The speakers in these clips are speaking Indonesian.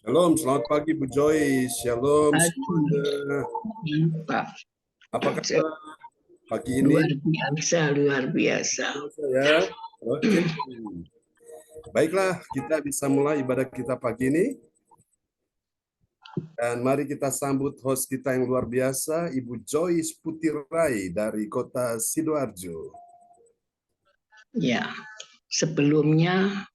Shalom, selamat pagi Bu Joyce. Shalom semuanya. Apa kabar pagi ini? Luar biasa. Ya, oke. Baiklah, kita bisa mulai ibadah kita pagi ini. Dan mari kita sambut host kita yang luar biasa, Ibu Joyce Putirai dari kota Sidoarjo. Ya, sebelumnya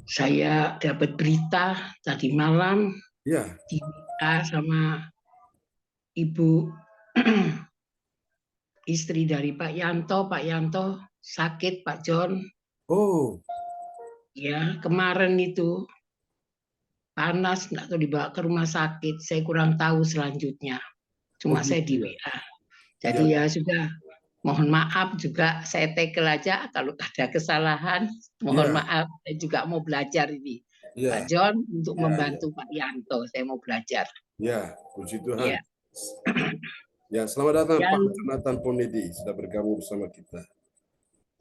saya dapat berita tadi malam Ya. di WA sama Ibu istri dari Pak Yanto. Pak Yanto sakit, Pak John. Oh. Ya, kemarin itu panas, nggak tahu dibawa ke rumah sakit. Saya kurang tahu selanjutnya. Cuma saya di WA. Jadi ya sudah, mohon maaf juga saya tackle aja kalau ada kesalahan. Mohon maaf, saya juga mau belajar ini. Pak John untuk membantu Pak Yanto, saya mau belajar. Ya, puji Tuhan. Ya, selamat datang Pak Jonathan Ponedi sudah bergabung bersama kita.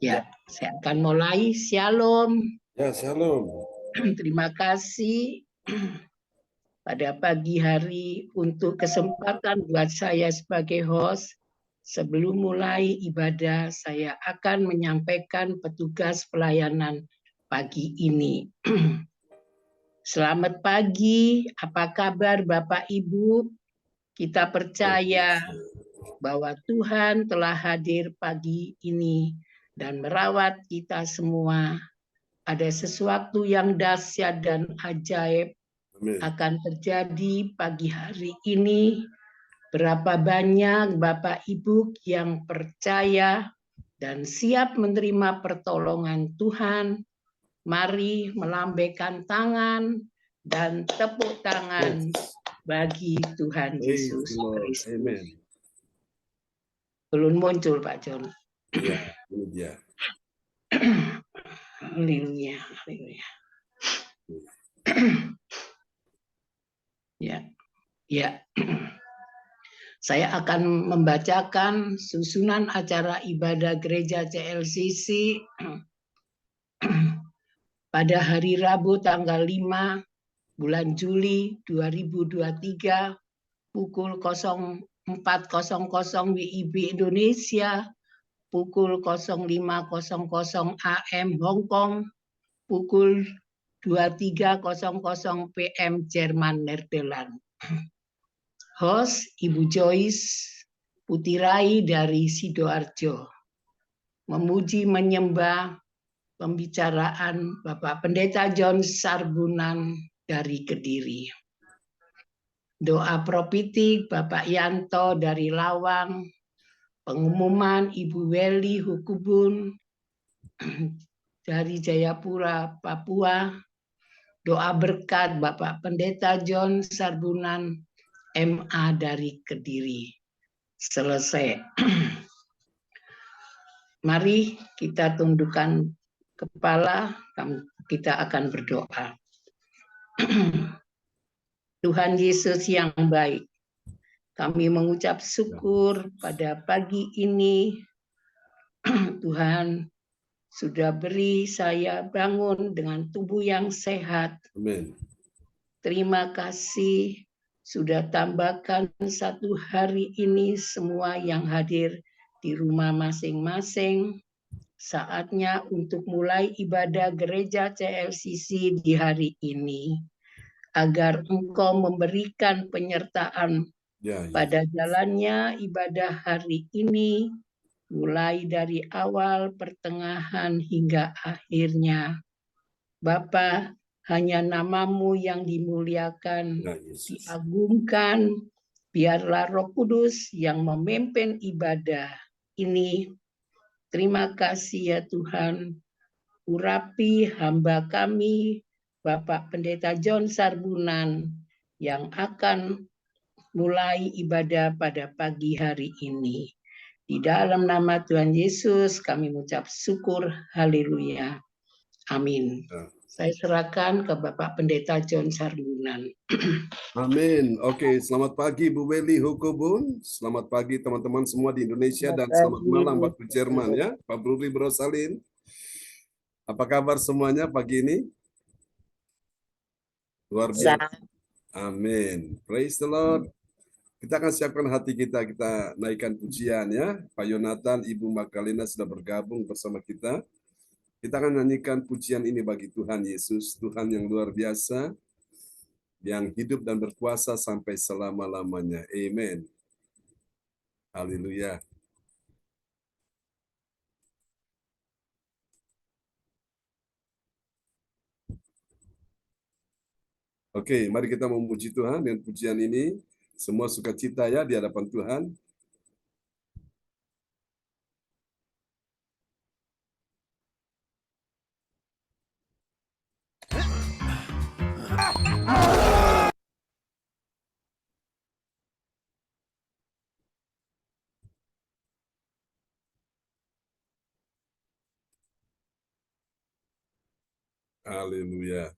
Ya, saya akan mulai. Shalom. Ya, shalom. Terima kasih pada pagi hari untuk kesempatan buat saya sebagai host. Sebelum mulai ibadah, saya akan menyampaikan petugas pelayanan pagi ini. Selamat pagi, apa kabar Bapak Ibu? Kita percaya bahwa Tuhan telah hadir pagi ini dan merawat kita semua. Ada sesuatu yang dahsyat dan ajaib akan terjadi pagi hari ini. Berapa banyak Bapak Ibu yang percaya dan siap menerima pertolongan Tuhan. Mari melambaikan tangan dan tepuk tangan bagi Tuhan Yesus Kristus. Belum muncul Pak John. Iya, ini dia. Haleluya, haleluya. Ya. Saya akan membacakan susunan acara ibadah gereja CLCC pada hari Rabu tanggal 5 bulan Juli 2023 pukul 04.00 WIB Indonesia, pukul 05.00 AM Hong Kong, pukul 23.00 PM Jerman Nederland. Host Ibu Joyce Putirai dari Sidoarjo. Memuji menyembah pembicaraan Bapak Pendeta John Sarbunan dari Kediri. Doa propitik Bapak Yanto dari Lawang. Pengumuman Ibu Weli Hukubun dari Jayapura, Papua. Doa berkat Bapak Pendeta John Sarbunan MA dari Kediri. Selesai. Mari kita tundukkan kepala, kita akan berdoa. Tuhan Yesus yang baik, kami mengucap syukur pada pagi ini Tuhan sudah beri saya bangun dengan tubuh yang sehat. Amin. Terima kasih sudah tambahkan satu hari ini semua yang hadir di rumah masing-masing. Saatnya untuk mulai ibadah gereja CLCC di hari ini. Agar Engkau memberikan penyertaan pada jalannya ibadah hari ini, mulai dari awal, pertengahan, hingga akhirnya. Bapa, hanya nama-Mu yang dimuliakan, diagungkan, biarlah Roh Kudus yang memimpin ibadah ini. Terima kasih ya Tuhan, urapi hamba kami, Bapak Pendeta John Sarbunan, yang akan mulai ibadah pada pagi hari ini. Di dalam nama Tuhan Yesus kami mengucap syukur, haleluya. Amin. Saya serahkan ke Bapak Pendeta John Sarbunan. Amin. Oke, selamat pagi Bu Weli Hukubun. Selamat pagi teman-teman semua di Indonesia dan selamat malam waktu Jerman ya. Pak Bruri Brosalin. Apa kabar semuanya pagi ini? Luar biasa. Amin. Praise the Lord. Kita akan siapkan hati kita naikkan pujian ya. Pak Yonatan, Ibu Magdalena sudah bergabung bersama kita. Kita akan nyanyikan pujian ini bagi Tuhan Yesus, Tuhan yang luar biasa, yang hidup dan berkuasa sampai selama-lamanya. Amen. Haleluya. Oke, mari kita memuji Tuhan dengan pujian ini. Semua sukacita ya di hadapan Tuhan. Haleluya.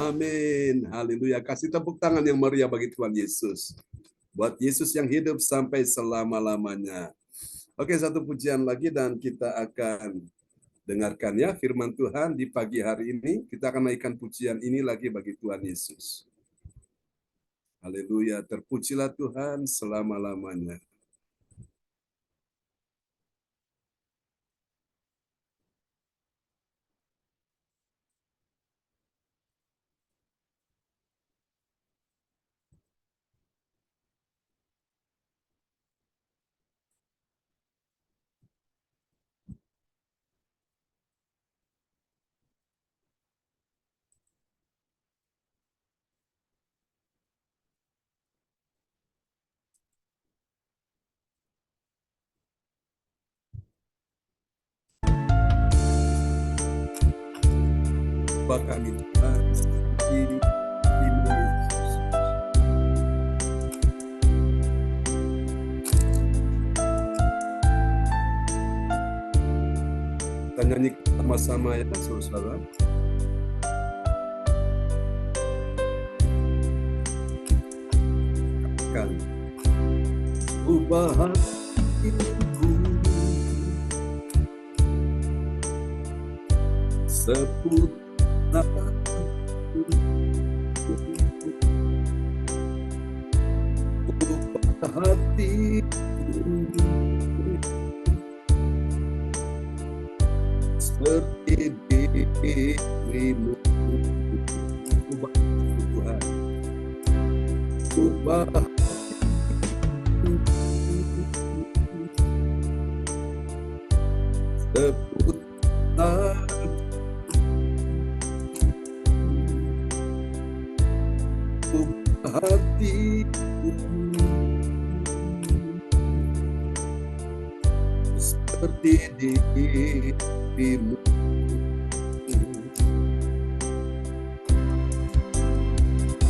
Amin. Haleluya. Kasih tepuk tangan yang meriah bagi Tuhan Yesus. Buat Yesus yang hidup sampai selama-lamanya. Oke, satu pujian lagi dan kita akan dengarkan ya firman Tuhan di pagi hari ini. Kita akan naikkan pujian ini lagi bagi Tuhan Yesus. Haleluya. Terpujilah Tuhan selama-lamanya. Bapa kami Tuhan, di Yesus. Kita nyanyi sama-sama ya, saudara. Katakan, ubah hatiku seputar hati seperti dirimu. Ubah Tuhan, ubah seputar hatiku seperti dirimu.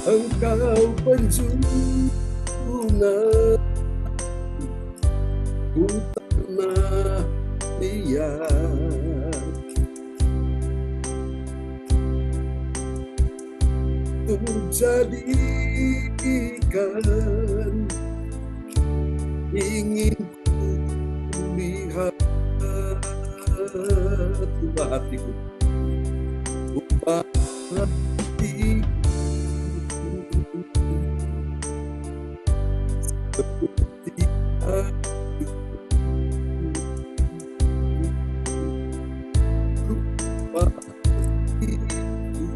Engkau penjuru, ku pernah lihat untuk jadikan, ingin ku lihat. Ubah hatiku, ubah hatiku seperti hatiku. Ubah hatiku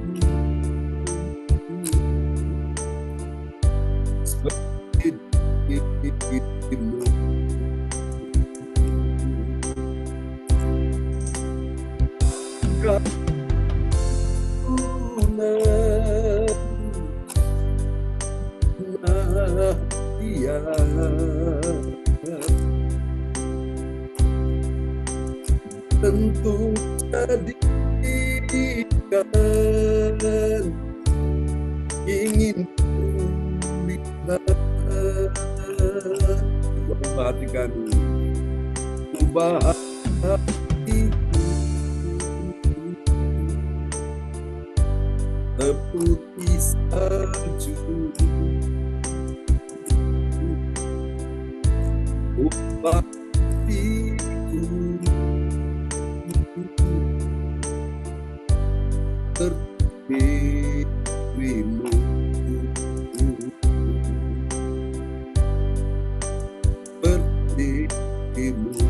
seperti dirimu. Iya, tentu jadikan, ingin lihat. Perhatikan, ubah hatiku seputih salju. Ubah hatiku seperti dirimu. Seperti dirimu.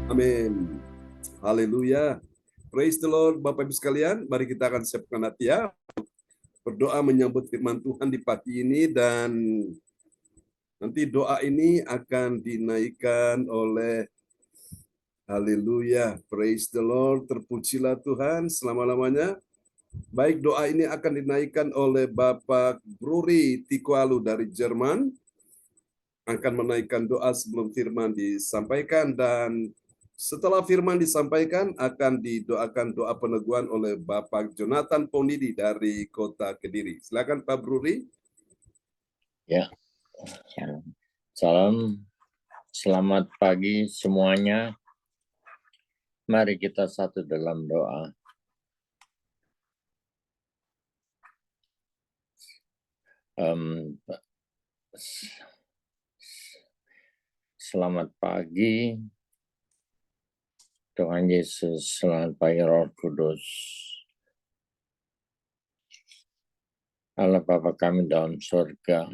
Amin. Haleluya. Praise the Lord, Bapak Ibu sekalian. Mari kita akan siapkan hati ya, berdoa menyambut firman Tuhan di pagi ini, dan nanti doa ini akan dinaikkan oleh, haleluya, praise the Lord, terpujilah Tuhan selama-lamanya. Baik, doa ini akan dinaikkan oleh Bapak Bruri Tikualu dari Jerman, akan menaikkan doa sebelum firman disampaikan, dan setelah firman disampaikan akan didoakan doa peneguhan oleh Bapak Jonathan Pondidi dari Kota Kediri. Silakan Pak Bruri. Ya, shalom. Salam, selamat pagi semuanya. Mari kita satu dalam doa. Selamat pagi, Tuhan Yesus, selamat pagi Roh Kudus. Allah Bapa kami dalam surga,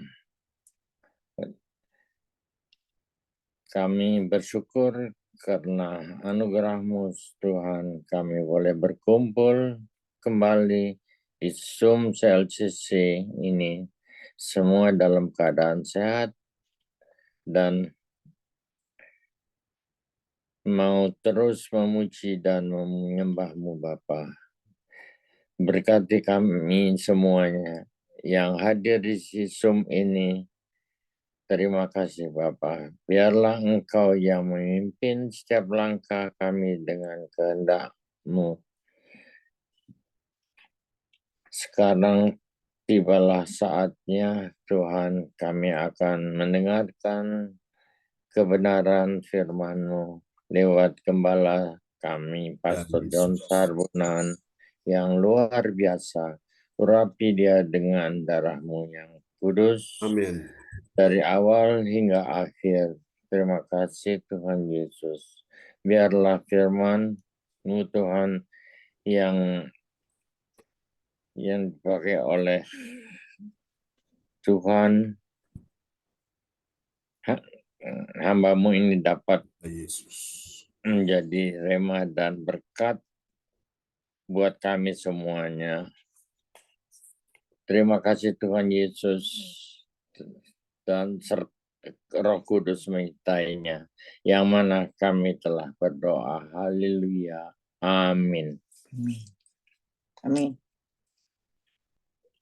kami bersyukur karena anugerah-Mu Tuhan, kami boleh berkumpul kembali di Zoom CLCC ini, semua dalam keadaan sehat dan mau terus memuji dan menyembah-Mu Bapa. Berkati kami semuanya yang hadir di Zoom ini. Terima kasih Bapa. Biarlah Engkau yang memimpin setiap langkah kami dengan kehendak-Mu. Sekarang tibalah saatnya Tuhan, kami akan mendengarkan kebenaran firman-Mu lewat gembala kami, Pastor John Sarbunan, yang luar biasa. Urapi dia dengan darah-Mu yang kudus. Amin. Dari awal hingga akhir. Terima kasih Tuhan Yesus. Biarlah firman-Mu Tuhan yang dipakai oleh Tuhan, hamba-Mu ini dapat menjadi rema dan berkat buat kami semuanya. Terima kasih Tuhan Yesus, dan Roh Kudus menyertainya, yang mana kami telah berdoa. Haleluya. Amin. Amin.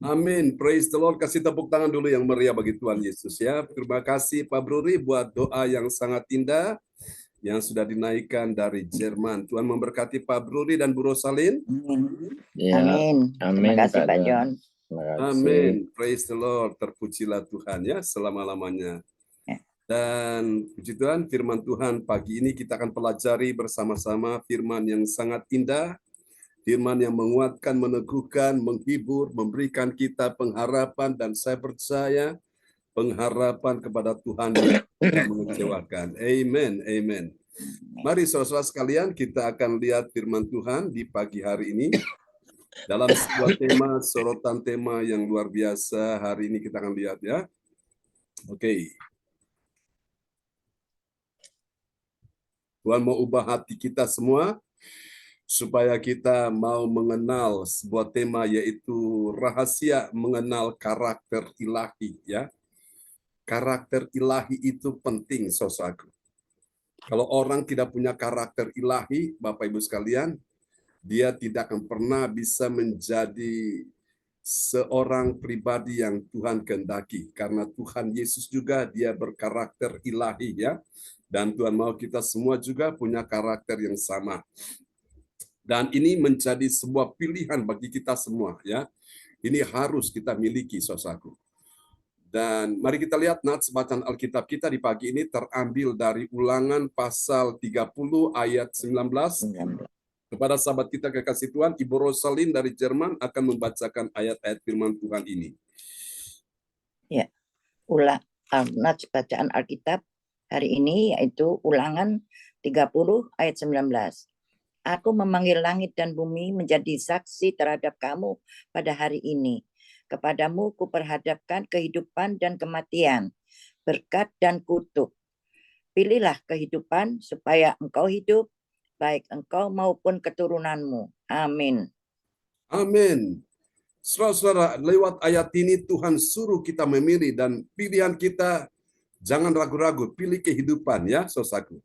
Amin. Praise the Lord. Kasih tepuk tangan dulu yang meriah bagi Tuhan Yesus ya. Terima kasih Pak Bruri buat doa yang sangat indah yang sudah dinaikkan dari Jerman. Tuhan memberkati Pak Bruri dan Bu Rosalin. Ya, Amin. Terima kasih Pak John. Amin. Praise the Lord. Terpujilah Tuhan ya selama-lamanya. Dan puji Tuhan, firman Tuhan pagi ini kita akan pelajari bersama-sama firman yang sangat indah, firman yang menguatkan, meneguhkan, menghibur, memberikan kita pengharapan, dan saya percaya pengharapan kepada Tuhan yang tidak mengecewakan. Amen, amen. Mari saudara sekalian, kita akan lihat firman Tuhan di pagi hari ini dalam sebuah tema, sorotan tema yang luar biasa. Hari ini kita akan lihat ya. Oke. Tuhan mau ubah hati kita semua supaya kita mau mengenal sebuah tema, yaitu rahasia mengenal karakter ilahi ya. Karakter ilahi itu penting, saudaraku. Kalau orang tidak punya karakter ilahi, Bapak Ibu sekalian, dia tidak akan pernah bisa menjadi seorang pribadi yang Tuhan kehendaki. Karena Tuhan Yesus juga dia berkarakter ilahi ya. Dan Tuhan mau kita semua juga punya karakter yang sama. Dan ini menjadi sebuah pilihan bagi kita semua ya. Ini harus kita miliki, saudaraku. Dan mari kita lihat nats bacaan Alkitab kita di pagi ini terambil dari Ulangan pasal 30 ayat 19. Kepada sahabat kita kekasih Tuhan, Ibu Rosalin dari Jerman akan membacakan ayat-ayat firman Tuhan ini. Ya, nats bacaan Alkitab hari ini yaitu Ulangan 30 ayat 19. Aku memanggil langit dan bumi menjadi saksi terhadap kamu pada hari ini. Kepadamu kuperhadapkan kehidupan dan kematian, berkat dan kutuk. Pilihlah kehidupan supaya engkau hidup, baik engkau maupun keturunanmu. Amin. Amin. Saudara-saudara, lewat ayat ini Tuhan suruh kita memilih, dan pilihan kita jangan ragu-ragu, pilih kehidupan ya, saudaraku.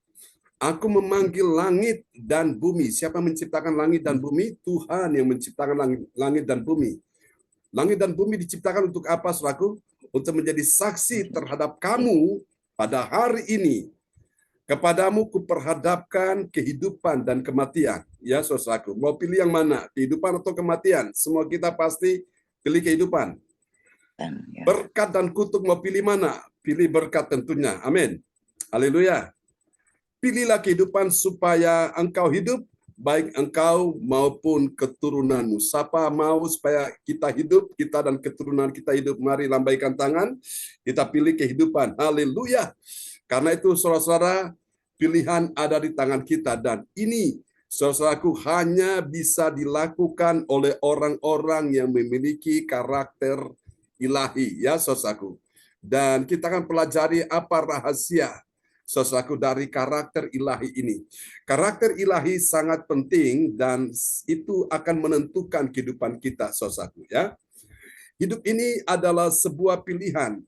Aku memanggil langit dan bumi. Siapa menciptakan langit dan bumi? Tuhan yang menciptakan langit dan bumi. Langit dan bumi diciptakan untuk apa, saudaraku? Untuk menjadi saksi terhadap kamu pada hari ini. Kepadamu kuperhadapkan kehidupan dan kematian. Ya, saudaraku. Mau pilih yang mana? Kehidupan atau kematian? Semua kita pasti pilih kehidupan. Berkat dan kutuk mau pilih mana? Pilih berkat tentunya. Amin. Haleluya. Pilihlah kehidupan supaya engkau hidup, baik engkau maupun keturunanmu. Siapa mau supaya kita hidup, kita dan keturunan kita hidup, mari lambaikan tangan. Kita pilih kehidupan. Haleluya. Karena itu saudara-saudara, pilihan ada di tangan kita. Dan ini, saudaraku, hanya bisa dilakukan oleh orang-orang yang memiliki karakter ilahi. Ya, saudaraku. Dan kita akan pelajari apa rahasia, saudaraku, dari karakter ilahi ini. Karakter ilahi sangat penting dan itu akan menentukan kehidupan kita, saudaraku. Ya, hidup ini adalah sebuah pilihan.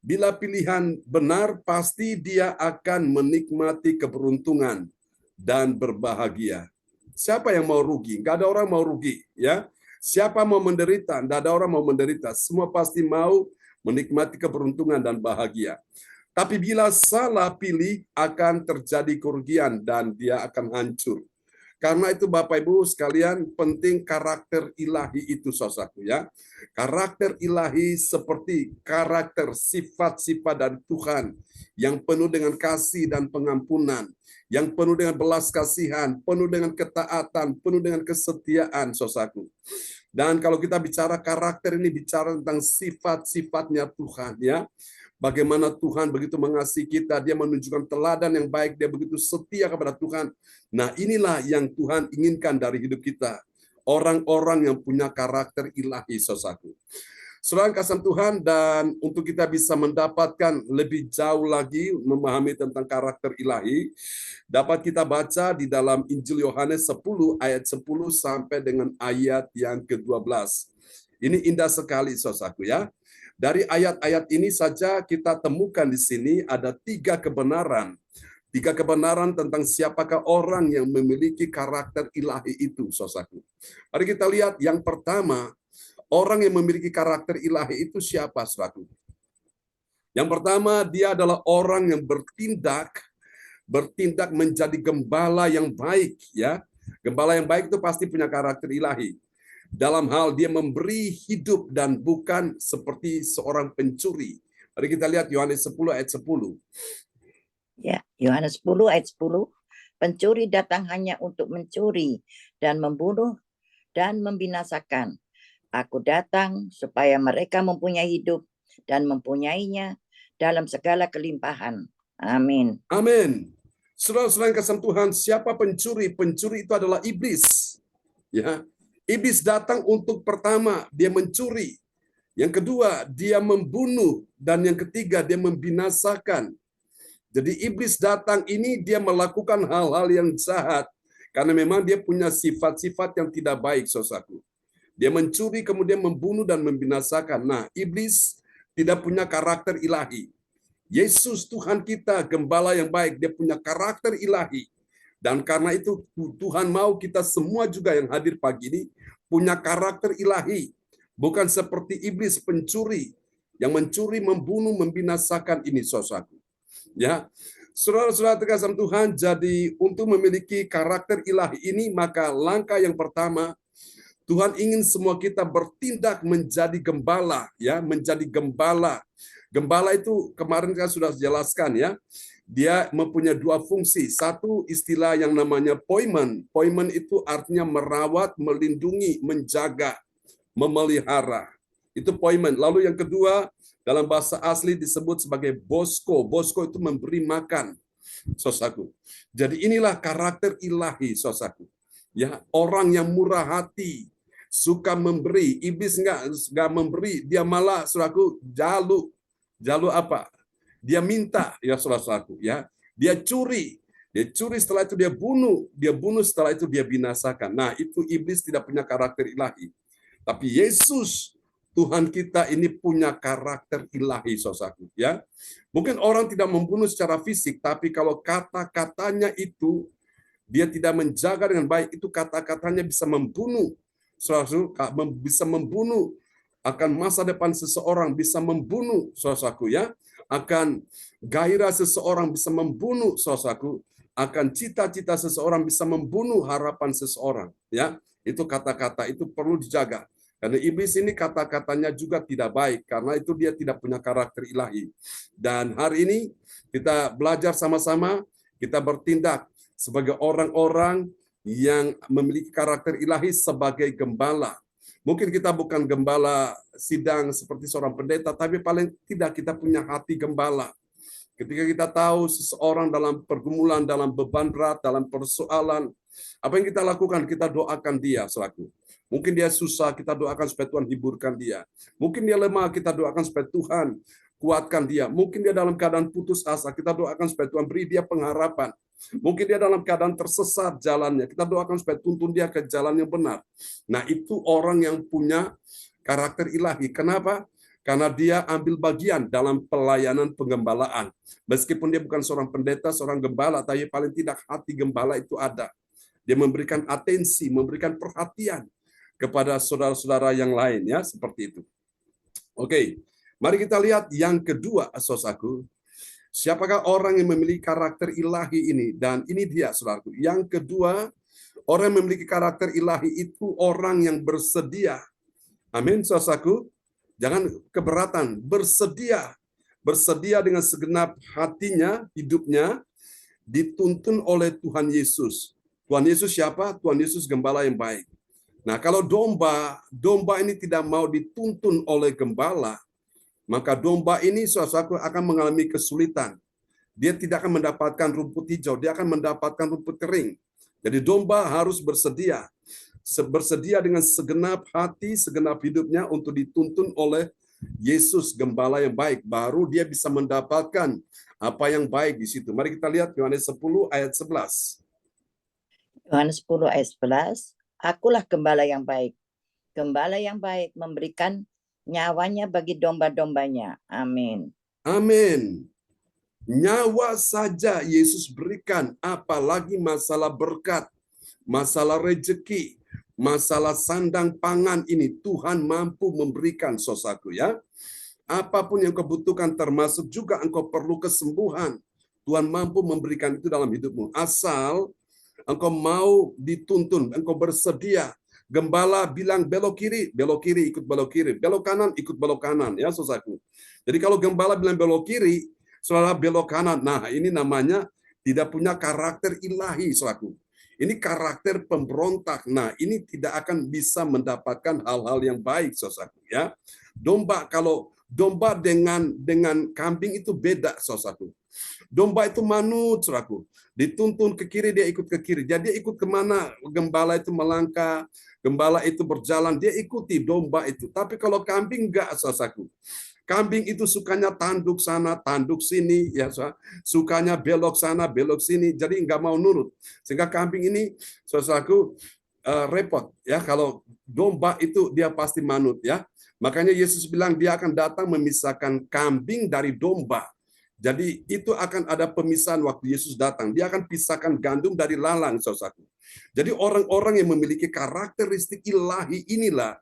Bila pilihan benar, pasti dia akan menikmati keberuntungan dan berbahagia. Siapa yang mau rugi? Nggak ada orang mau rugi, ya. Siapa mau menderita? Nggak ada orang mau menderita. Semua pasti mau menikmati keberuntungan dan bahagia. Tapi bila salah pilih, akan terjadi kerugian dan dia akan hancur. Karena itu Bapak Ibu sekalian, penting karakter ilahi itu, saudaraku, ya. Karakter ilahi seperti karakter sifat-sifat dari Tuhan yang penuh dengan kasih dan pengampunan, yang penuh dengan belas kasihan, penuh dengan ketaatan, penuh dengan kesetiaan, saudaraku. Dan kalau kita bicara karakter ini bicara tentang sifat-sifatnya Tuhan, ya. Bagaimana Tuhan begitu mengasihi kita, dia menunjukkan teladan yang baik, dia begitu setia kepada Tuhan. Nah, inilah yang Tuhan inginkan dari hidup kita. Orang-orang yang punya karakter ilahi, saudaraku. Saudara kasih Tuhan, dan untuk kita bisa mendapatkan lebih jauh lagi memahami tentang karakter ilahi, dapat kita baca di dalam Injil Yohanes 10 ayat 10 sampai dengan ayat yang ke-12. Ini indah sekali, saudaraku, ya. Dari ayat-ayat ini saja kita temukan di sini ada 3 kebenaran. 3 kebenaran tentang siapakah orang yang memiliki karakter ilahi itu, saudaraku. Mari kita lihat yang pertama, orang yang memiliki karakter ilahi itu siapa, saudaraku? Yang pertama, dia adalah orang yang bertindak menjadi gembala yang baik, ya. Gembala yang baik itu pasti punya karakter ilahi. Dalam hal dia memberi hidup dan bukan seperti seorang pencuri. Mari kita lihat Yohanes 10 ayat 10. Ya, Yohanes 10 ayat 10. Pencuri datang hanya untuk mencuri dan membunuh dan membinasakan. Aku datang supaya mereka mempunyai hidup dan mempunyainya dalam segala kelimpahan. Amin. Amin. Saudara-saudara yang kasih Tuhan, siapa pencuri? Pencuri itu adalah iblis. Ya. Iblis datang untuk pertama, dia mencuri. Yang kedua, dia membunuh. Dan yang ketiga, dia membinasakan. Jadi iblis datang ini dia melakukan hal-hal yang jahat. Karena memang dia punya sifat-sifat yang tidak baik, saudaraku. Dia mencuri, kemudian membunuh dan membinasakan. Nah, iblis tidak punya karakter ilahi. Yesus Tuhan kita, gembala yang baik, dia punya karakter ilahi. Dan karena itu Tuhan mau kita semua juga yang hadir pagi ini punya karakter ilahi. Bukan seperti iblis pencuri yang mencuri, membunuh, membinasakan ini, saudaraku. Ya, saudara-saudara terkasih Tuhan, jadi untuk memiliki karakter ilahi ini, maka langkah yang pertama, Tuhan ingin semua kita bertindak menjadi gembala, ya, menjadi gembala. Gembala itu kemarin kan sudah jelaskan, ya. Dia mempunyai 2 fungsi. Satu istilah yang namanya poimen. Poimen itu artinya merawat, melindungi, menjaga, memelihara. Itu poimen. Lalu yang kedua, dalam bahasa asli disebut sebagai bosko. Bosko itu memberi makan, saudaraku. Jadi inilah karakter ilahi, saudaraku. Ya, orang yang murah hati, suka memberi. Iblis enggak memberi, dia malah, saudaraku, jalu apa? Dia minta, ya saudaraku, ya. Dia curi setelah itu dia bunuh setelah itu dia binasakan. Nah, itu iblis tidak punya karakter ilahi. Tapi Yesus Tuhan kita ini punya karakter ilahi, saudaraku, ya. Mungkin orang tidak membunuh secara fisik, tapi kalau kata-katanya itu dia tidak menjaga dengan baik, itu kata-katanya bisa membunuh, saudaraku, bisa membunuh akan masa depan seseorang, bisa membunuh, saudaraku, ya. Akan gairah seseorang bisa membunuh, saudaraku. Akan cita-cita seseorang bisa membunuh harapan seseorang, ya. Itu kata-kata itu perlu dijaga. Karena iblis ini kata-katanya juga tidak baik, karena itu dia tidak punya karakter ilahi. Dan hari ini kita belajar sama-sama, kita bertindak sebagai orang-orang yang memiliki karakter ilahi sebagai gembala. Mungkin kita bukan gembala sidang seperti seorang pendeta, tapi paling tidak kita punya hati gembala. Ketika kita tahu seseorang dalam pergumulan, dalam beban berat, dalam persoalan, apa yang kita lakukan? Kita doakan dia selaku. Mungkin dia susah, kita doakan supaya Tuhan hiburkan dia. Mungkin dia lemah, kita doakan supaya Tuhan kuatkan dia. Mungkin dia dalam keadaan putus asa, kita doakan supaya Tuhan beri dia pengharapan. Mungkin dia dalam keadaan tersesat jalannya, kita doakan supaya tuntun dia ke jalan yang benar. Nah, itu orang yang punya karakter ilahi. Kenapa? Karena dia ambil bagian dalam pelayanan penggembalaan. Meskipun dia bukan seorang pendeta, seorang gembala, tapi paling tidak hati gembala itu ada. Dia memberikan atensi, memberikan perhatian kepada saudara-saudara yang lain, ya, seperti itu. Oke, mari kita lihat yang kedua, saudaraku. Siapakah orang yang memiliki karakter ilahi ini? Dan ini dia, saudaraku. Yang kedua, orang yang memiliki karakter ilahi itu orang yang bersedia. Amin, saudaraku. Jangan keberatan, bersedia. Bersedia dengan segenap hatinya, hidupnya, dituntun oleh Tuhan Yesus. Tuhan Yesus siapa? Tuhan Yesus gembala yang baik. Nah, kalau domba ini tidak mau dituntun oleh gembala, maka domba ini saudaraku akan mengalami kesulitan. Dia tidak akan mendapatkan rumput hijau, dia akan mendapatkan rumput kering. Jadi domba harus bersedia dengan segenap hati, segenap hidupnya untuk dituntun oleh Yesus gembala yang baik. Baru dia bisa mendapatkan apa yang baik di situ. Mari kita lihat Yohanes 10 ayat 11. Yohanes 10 ayat 11, akulah gembala yang baik. Gembala yang baik memberikan nyawanya bagi domba-dombanya. Amin. Amin. Nyawa saja Yesus berikan, apalagi masalah berkat, masalah rejeki, masalah sandang pangan ini Tuhan mampu memberikan, saudaraku, ya. Apapun yang kau butuhkan, termasuk juga engkau perlu kesembuhan, Tuhan mampu memberikan itu dalam hidupmu. Asal engkau mau dituntun, engkau bersedia. Gembala bilang belok kiri ikut belok kiri, belok kanan ikut belok kanan, ya saudaraku. Jadi kalau gembala bilang belok kiri, saudara belok kanan. Nah, ini namanya tidak punya karakter ilahi, saudaraku. Ini karakter pemberontak. Nah, ini tidak akan bisa mendapatkan hal-hal yang baik, saudaraku, ya. Kalau domba dengan kambing itu beda, saudaraku. Domba itu manut, saudaraku. Dituntun ke kiri, dia ikut ke kiri. Jadi dia ikut kemana gembala itu melangkah, gembala itu berjalan, dia ikuti domba itu. Tapi kalau kambing enggak, saudaraku. Kambing itu sukanya tanduk sana, tanduk sini, ya, sukanya belok sana, belok sini. Jadi enggak mau nurut. Sehingga kambing ini, saudaraku, repot, ya. Kalau domba itu dia pasti manut, ya. Makanya Yesus bilang dia akan datang memisahkan kambing dari domba. Jadi itu akan ada pemisahan waktu Yesus datang. Dia akan pisahkan gandum dari lalang, saudaraku. Jadi orang-orang yang memiliki karakteristik ilahi inilah,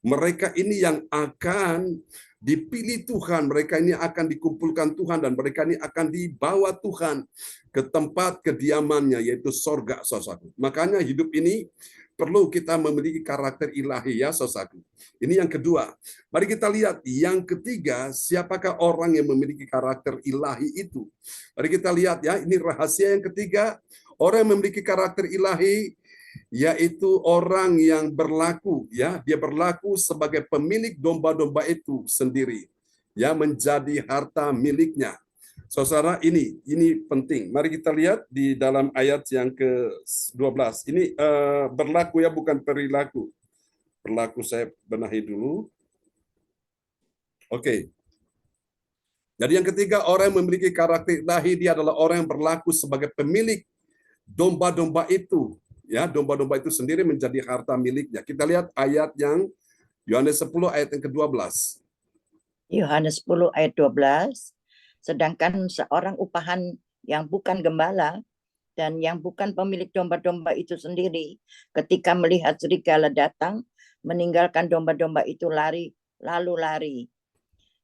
mereka ini yang akan dipilih Tuhan, mereka ini akan dikumpulkan Tuhan, dan mereka ini akan dibawa Tuhan ke tempat kediamannya, yaitu sorga, saudaraku. Makanya hidup ini perlu kita memiliki karakter ilahi, ya saudaraku. Ini yang kedua. Mari kita lihat yang ketiga, siapakah orang yang memiliki karakter ilahi itu. Mari kita lihat, ya, ini rahasia yang ketiga. Orang yang memiliki karakter ilahi yaitu orang yang berlaku, ya, dia berlaku sebagai pemilik domba-domba itu sendiri, ya, menjadi harta miliknya. Saudara, ini penting. Mari kita lihat di dalam ayat yang ke-12. Ini berlaku, ya, bukan perilaku. Berlaku saya benahi dulu. Oke. Jadi yang ketiga, orang yang memiliki karakter ilahi, dia adalah orang yang berlaku sebagai pemilik domba-domba itu. Ya, domba-domba itu sendiri menjadi harta miliknya. Kita lihat ayat yang Yohanes 10 ayat yang ke-12. Yohanes 10 ayat 12. Sedangkan seorang upahan yang bukan gembala dan yang bukan pemilik domba-domba itu sendiri, ketika melihat serigala datang, meninggalkan domba-domba itu lalu lari.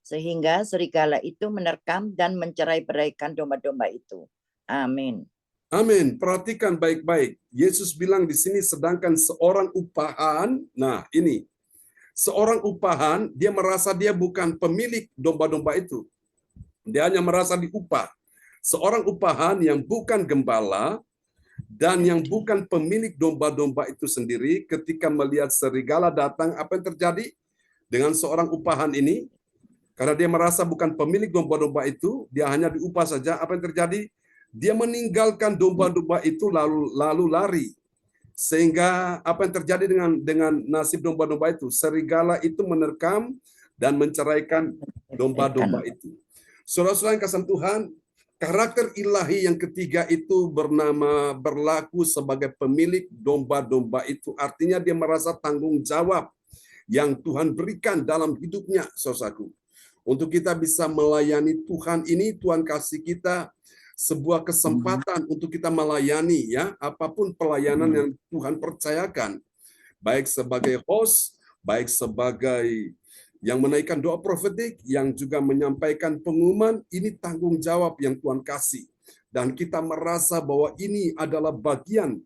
Sehingga serigala itu menerkam dan mencerai-beraikan domba-domba itu. Amin. Amin. Perhatikan baik-baik. Yesus bilang di sini sedangkan seorang upahan, nah ini, Seorang upahan, dia merasa dia bukan pemilik domba-domba itu. Dia hanya merasa diupah. Seorang upahan yang bukan gembala dan yang bukan pemilik domba-domba itu sendiri, ketika melihat serigala datang, apa yang terjadi dengan seorang upahan ini? Karena dia merasa bukan pemilik domba-domba itu, dia hanya diupah saja. Apa yang terjadi? Dia meninggalkan domba-domba itu lalu lari. Sehingga apa yang terjadi dengan nasib domba-domba itu? Serigala itu menerkam dan menceraikan domba-domba itu. Saudara-saudara yang kasih Tuhan, karakter ilahi yang ketiga itu berlaku sebagai pemilik domba-domba itu. Artinya dia merasa tanggung jawab yang Tuhan berikan dalam hidupnya, saudaraku. Untuk kita bisa melayani Tuhan ini, Tuhan kasih kita sebuah kesempatan untuk kita melayani, ya, apapun pelayanan yang Tuhan percayakan, baik sebagai host, baik sebagai yang menaikkan doa profetik, yang juga menyampaikan pengumuman. Ini tanggung jawab yang Tuhan kasih, dan kita merasa bahwa ini adalah bagian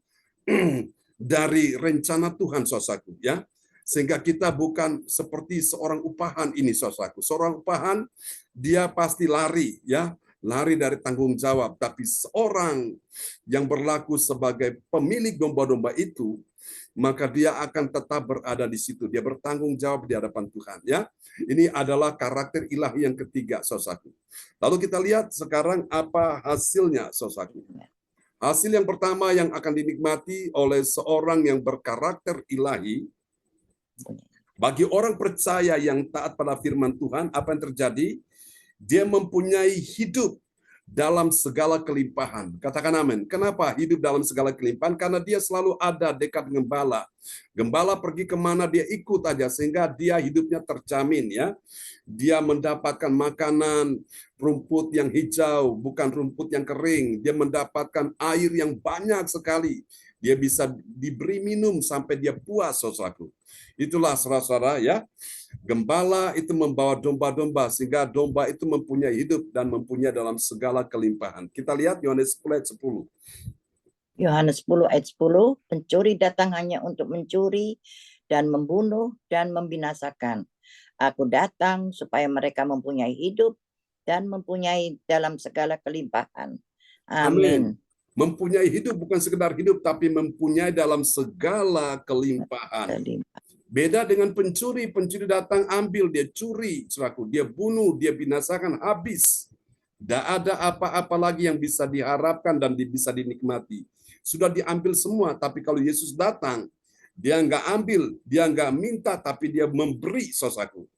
dari rencana Tuhan, saudaraku, ya. Sehingga kita bukan seperti seorang upahan ini, saudaraku. Seorang upahan dia pasti lari, ya, lari dari tanggung jawab. Tapi seorang yang berlaku sebagai pemilik domba-domba itu, maka dia akan tetap berada di situ. Dia bertanggung jawab di hadapan Tuhan, ya. Ini adalah karakter ilahi yang ketiga, saudaraku. Lalu kita lihat sekarang apa hasilnya, saudaraku. Hasil yang pertama yang akan dinikmati oleh seorang yang berkarakter ilahi, bagi orang percaya yang taat pada firman Tuhan, apa yang terjadi? Dia mempunyai hidup dalam segala kelimpahan. Katakan amin. Kenapa hidup dalam segala kelimpahan? Karena dia selalu ada dekat gembala. Gembala pergi kemana dia ikut aja, sehingga dia hidupnya terjamin, ya. Dia mendapatkan makanan, rumput yang hijau, bukan rumput yang kering. Dia mendapatkan air yang banyak sekali. Dia bisa diberi minum sampai dia puas, saudaraku. Itulah saudara-saudara, ya. Gembala itu membawa domba-domba sehingga domba itu mempunyai hidup dan mempunyai dalam segala kelimpahan. Kita lihat Yohanes 10 ayat 10. Yohanes 10 ayat 10, pencuri datang hanya untuk mencuri dan membunuh dan membinasakan. Aku datang supaya mereka mempunyai hidup dan mempunyai dalam segala kelimpahan. Amin. Mempunyai hidup bukan sekedar hidup, tapi mempunyai dalam segala kelimpahan. Beda dengan pencuri. Pencuri datang ambil, dia curi, saudaraku. Dia bunuh, dia binasakan, habis. Tidak ada apa-apa lagi yang bisa diharapkan dan bisa dinikmati. Sudah diambil semua, tapi kalau Yesus datang, dia nggak ambil, dia nggak minta, tapi dia memberi, saudaraku.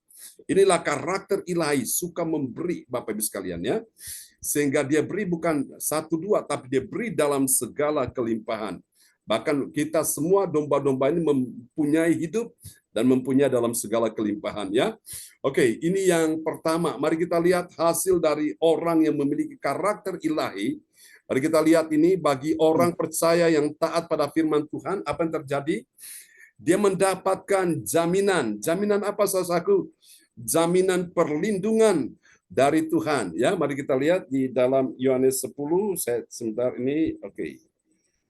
Inilah karakter ilahi, suka memberi, Bapak Ibu sekalian, ya. Sehingga dia beri bukan 1-2, tapi dia beri dalam segala kelimpahan. Bahkan kita semua domba-domba ini mempunyai hidup dan mempunyai dalam segala kelimpahan, ya. Oke, ini yang pertama. Mari kita lihat hasil dari orang yang memiliki karakter ilahi. Mari kita lihat ini bagi orang percaya yang taat pada firman Tuhan, apa yang terjadi? Dia mendapatkan jaminan. Jaminan apa, saudaraku? Jaminan perlindungan dari Tuhan, ya. Mari kita lihat di dalam Yohanes 10, saya sebentar ini, oke.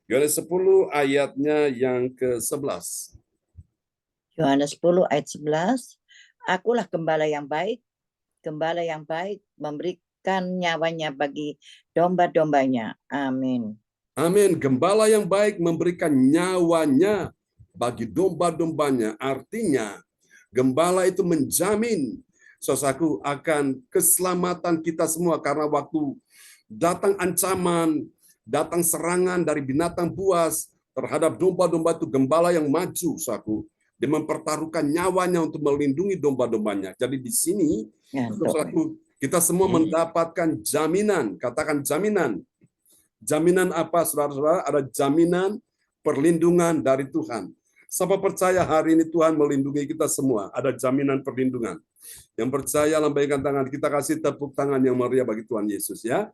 Yohanes 10 ayatnya yang ke-11. Yohanes 10 ayat 11, akulah gembala yang baik memberikan nyawanya bagi domba-dombanya. Amin. Amin. Gembala yang baik memberikan nyawanya bagi domba-dombanya. Artinya, gembala itu menjamin, saudaraku, akan keselamatan kita semua. Karena waktu datang ancaman, datang serangan dari binatang buas terhadap domba-domba itu, gembala yang maju, saudaraku. Dia mempertaruhkan nyawanya untuk melindungi domba-dombanya. Jadi di sini, saudaraku, kita semua mendapatkan jaminan. Katakan jaminan. Jaminan apa, saudara-saudara? Ada jaminan perlindungan dari Tuhan. Siapa percaya hari ini Tuhan melindungi kita semua? Ada jaminan perlindungan. Yang percaya, lambaikan tangan. Kita kasih tepuk tangan yang meriah bagi Tuhan Yesus, ya.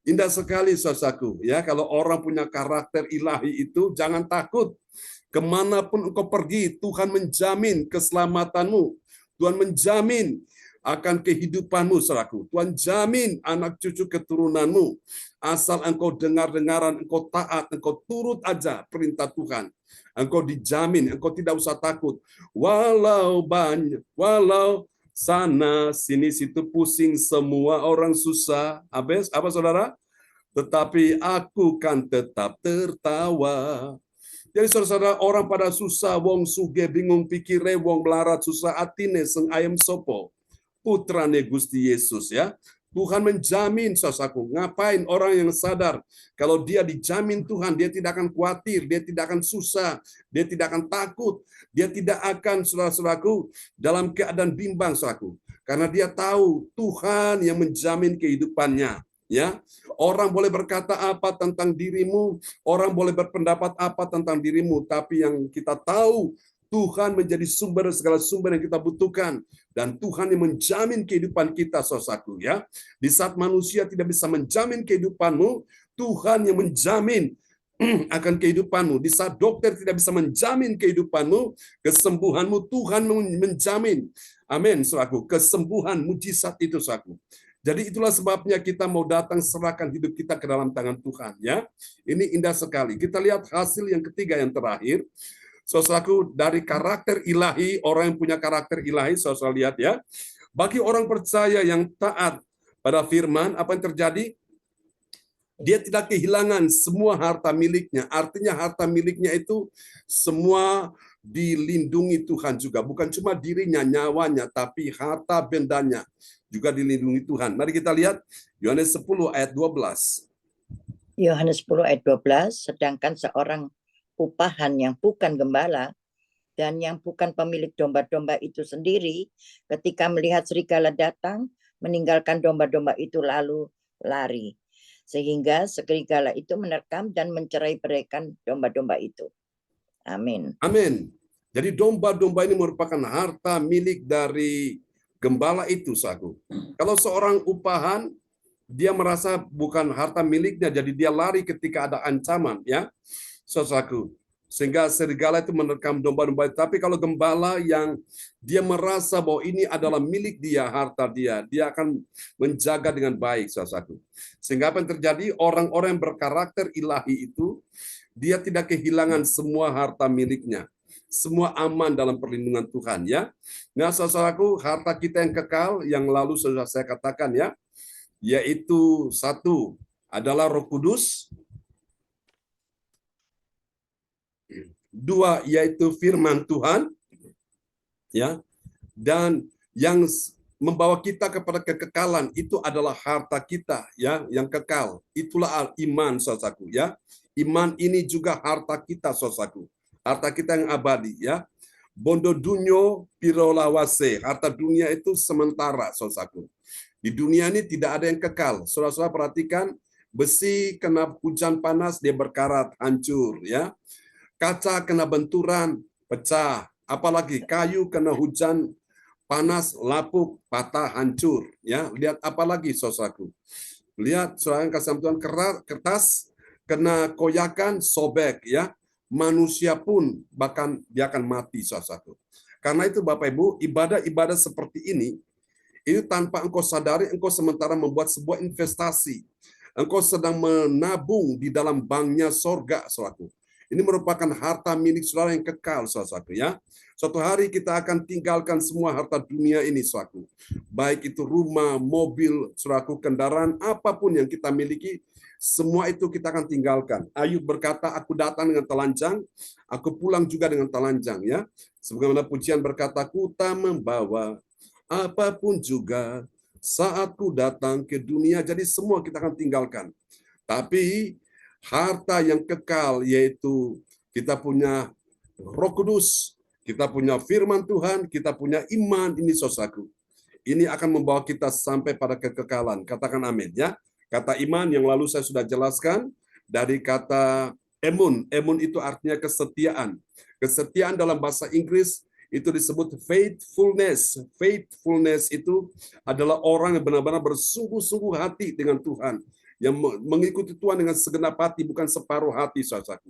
Indah sekali, saudaraku, ya. Kalau orang punya karakter ilahi itu, jangan takut. Kemanapun engkau pergi, Tuhan menjamin keselamatanmu. Tuhan menjamin akan kehidupanmu, saudaraku. Tuhan jamin anak cucu keturunanmu. Asal engkau dengar-dengaran, engkau taat, engkau turut aja perintah Tuhan. Engkau dijamin, engkau tidak usah takut. Walau sana sini situ pusing, semua orang susah. Habis apa saudara? Tetapi aku kan tetap tertawa. Jadi saudara-saudara, orang pada susah, wong suge bingung pikire, wong melarat susah atine seng ayam sopo. Putrane Gusti Yesus ya. Tuhan menjamin, saudaraku. Ngapain orang yang sadar kalau dia dijamin Tuhan, dia tidak akan khawatir, dia tidak akan susah, dia tidak akan takut, dia tidak akan, saudara-saudaraku, dalam keadaan bimbang, saudaraku. Karena dia tahu Tuhan yang menjamin kehidupannya. Ya, orang boleh berkata apa tentang dirimu, orang boleh berpendapat apa tentang dirimu, tapi yang kita tahu Tuhan menjadi sumber segala sumber yang kita butuhkan, dan Tuhan yang menjamin kehidupan kita, saudaraku ya. Di saat manusia tidak bisa menjamin kehidupanmu, Tuhan yang menjamin akan kehidupanmu. Di saat dokter tidak bisa menjamin kehidupanmu, kesembuhanmu, Tuhan menjamin. Amin, saudaraku. Kesembuhan mujizat itu, saudaraku. Jadi itulah sebabnya kita mau datang serahkan hidup kita ke dalam tangan Tuhan ya. Ini indah sekali. Kita lihat hasil yang ketiga yang terakhir. Saudaraku, dari karakter ilahi, orang yang punya karakter ilahi, saudara lihat ya. Bagi orang percaya yang taat pada firman, apa yang terjadi? Dia tidak kehilangan semua harta miliknya. Artinya harta miliknya itu semua dilindungi Tuhan juga. Bukan cuma dirinya, nyawanya, tapi harta bendanya juga dilindungi Tuhan. Mari kita lihat Yohanes 10 ayat 12. Yohanes 10 ayat 12, sedangkan seorang upahan yang bukan gembala dan yang bukan pemilik domba-domba itu sendiri, ketika melihat serigala datang, meninggalkan domba-domba itu lalu lari. Sehingga serigala itu menerkam dan mencerai-beraikan domba-domba itu. Amin. Amin. Jadi domba-domba ini merupakan harta milik dari gembala itu, saudaraku. Kalau seorang upahan, dia merasa bukan harta miliknya, jadi dia lari ketika ada ancaman, ya, saudaraku. Sehingga serigala itu menerkam domba-domba. Tapi kalau gembala yang dia merasa bahwa ini adalah milik dia, harta dia, dia akan menjaga dengan baik, saudaraku. Sehingga apa yang terjadi? Orang-orang yang berkarakter ilahi itu, dia tidak kehilangan semua harta miliknya. Semua aman dalam perlindungan Tuhan ya. Nah, saudaraku, harta kita yang kekal yang lalu sudah saya katakan ya, yaitu satu adalah Roh Kudus, dua yaitu firman Tuhan ya, dan yang membawa kita kepada kekekalan itu adalah harta kita ya yang kekal. Itulah iman, saudaraku ya. Iman ini juga harta kita, saudaraku. Harta kita yang abadi ya. Bondo dunyo pirolawase. Harta dunia itu sementara, saudaraku. Di dunia ini tidak ada yang kekal. Saudara-saudara perhatikan, besi kena hujan panas dia berkarat, hancur ya. Kaca kena benturan, pecah. Apalagi kayu kena hujan panas, lapuk, patah, hancur ya. Lihat apalagi, saudaraku. Lihat, saudara kasih Tuhan, kertas kena koyakan, sobek ya. Manusia pun bahkan dia akan mati, saudaraku. Karena itu Bapak Ibu, ibadah-ibadah seperti ini itu tanpa engkau sadari, engkau sementara membuat sebuah investasi. Engkau sedang menabung di dalam banknya sorga, saudaraku. Ini merupakan harta milik saudara yang kekal, saudaraku ya. Suatu hari kita akan tinggalkan semua harta dunia ini, saudaraku. Baik itu rumah, mobil, saudaraku, kendaraan, apapun yang kita miliki, semua itu kita akan tinggalkan. Ayub berkata, aku datang dengan telanjang, aku pulang juga dengan telanjang ya. Sebagaimana pujian berkata, ku tak membawa apapun juga saat ku datang ke dunia. Jadi semua kita akan tinggalkan. Tapi harta yang kekal yaitu kita punya Roh Kudus, kita punya firman Tuhan, kita punya iman, ini saudaraku. Ini akan membawa kita sampai pada kekekalan. Katakan amin ya. Kata iman yang lalu saya sudah jelaskan dari kata emun. Emun itu artinya kesetiaan. Kesetiaan dalam bahasa Inggris itu disebut faithfulness. Faithfulness itu adalah orang yang benar-benar bersungguh-sungguh hati dengan Tuhan. Yang mengikuti Tuhan dengan segenap hati, bukan separuh hati, saudaraku.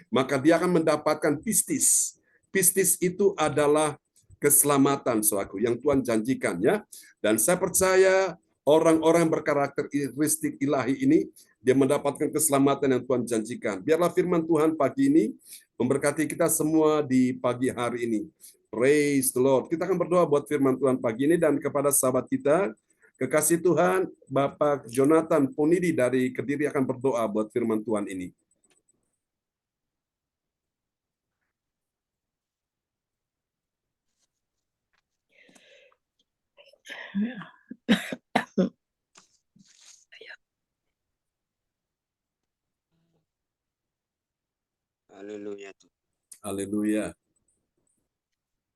Maka dia akan mendapatkan pistis. Pistis itu adalah keselamatan saudaraku yang Tuhan janjikan ya. Dan saya percaya orang-orang yang berkarakteristik ilahi ini dia mendapatkan keselamatan yang Tuhan janjikan. Biarlah firman Tuhan pagi ini memberkati kita semua di pagi hari ini. Praise the Lord. Kita akan berdoa buat firman Tuhan pagi ini dan kepada sahabat kita, kekasih Tuhan, Bapak Jonathan Punidi dari Kediri akan berdoa buat firman Tuhan ini. Haleluya. Haleluya.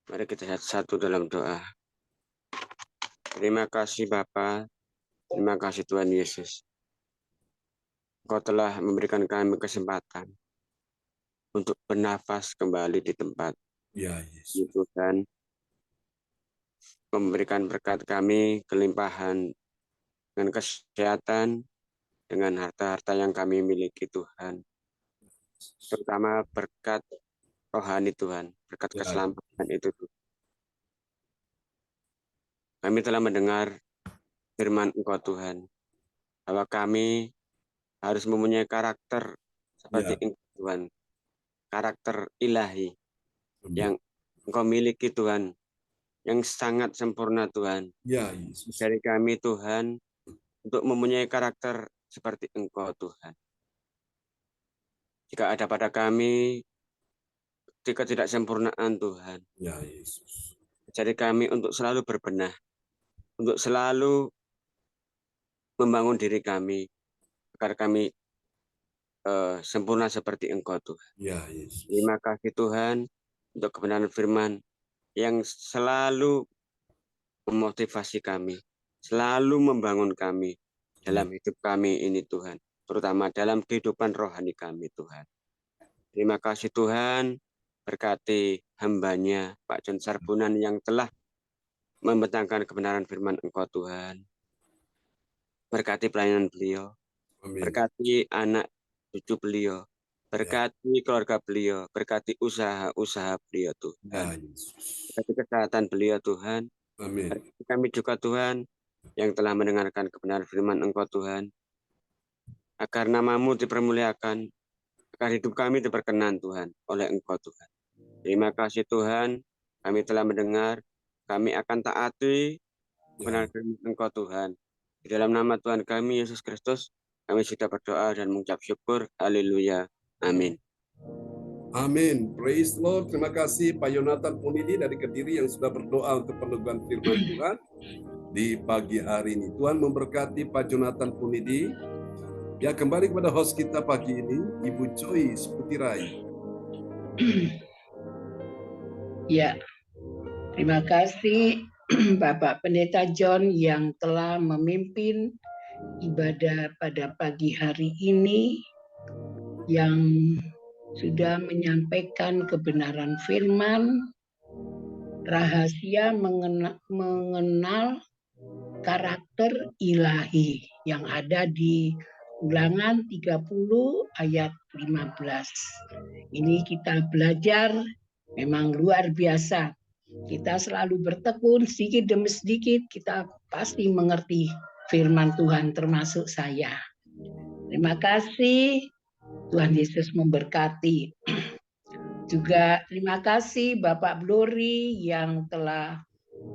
Mari kita satu dalam doa. Terima kasih Bapa, terima kasih Tuhan Yesus. Engkau telah memberikan kami kesempatan untuk bernafas kembali di tempat Ya, Yesus. Tuhan, memberikan berkat kami kelimpahan dengan kesehatan, dengan harta-harta yang kami miliki Tuhan. Terutama berkat rohani Tuhan, berkat Ya. keselamatan itu Tuhan. Kami telah mendengar firman Engkau Tuhan, bahwa kami harus mempunyai karakter seperti Engkau Tuhan, karakter ilahi yang Engkau miliki Tuhan, yang sangat sempurna Tuhan. Ya, Yesus. Dari kami Tuhan, untuk mempunyai karakter seperti Engkau Tuhan. Jika ada pada kami ketidaksempurnaan Tuhan, Ya, Yesus. jadi kami untuk selalu berbenah, untuk selalu membangun diri kami, agar kami sempurna seperti Engkau Tuhan. Ya, Yesus. Terima kasih Tuhan untuk kebenaran firman yang selalu memotivasi kami, selalu membangun kami dalam hidup kami ini Tuhan, terutama dalam kehidupan rohani kami Tuhan. Terima kasih Tuhan, berkati hamba-Nya Pak John Sarbunan yang telah membentangkan kebenaran firman Engkau Tuhan. Berkati pelayanan beliau, Amin. berkati anak cucu beliau, berkati keluarga beliau, berkati usaha-usaha beliau Ya, Tuhan. Yesus. Berkati kesehatan beliau Tuhan. Amin. Berkati kami juga Tuhan yang telah mendengarkan kebenaran firman Engkau Tuhan. Agar nama-Mu dipermuliakan, agar hidup kami diperkenan Tuhan oleh Engkau Tuhan. Terima kasih Tuhan, kami telah mendengar, kami akan taati kebenaran firman Engkau Tuhan. Di dalam nama Tuhan kami Yesus Kristus, kami sudah berdoa dan mengucap syukur. Haleluya. Amin. Amin. Praise the Lord. Terima kasih Pak Yonatan Punidi dari Kediri yang sudah berdoa untuk peneguhan firman Tuhan di pagi hari ini. Tuhan memberkati Pak Jonathan Punidi. Ya, kembali kepada host kita pagi ini, Ibu Joyce Putirai. Ya, terima kasih Bapak Pendeta John yang telah memimpin ibadah pada pagi hari ini, yang sudah menyampaikan kebenaran firman, rahasia mengenal karakter ilahi yang ada di Ulangan 30 ayat 15. Ini kita belajar memang luar biasa. Kita selalu bertekun sedikit demi sedikit, kita pasti mengerti firman Tuhan termasuk saya. Terima kasih, Tuhan Yesus memberkati. Juga terima kasih Bapak Glory yang telah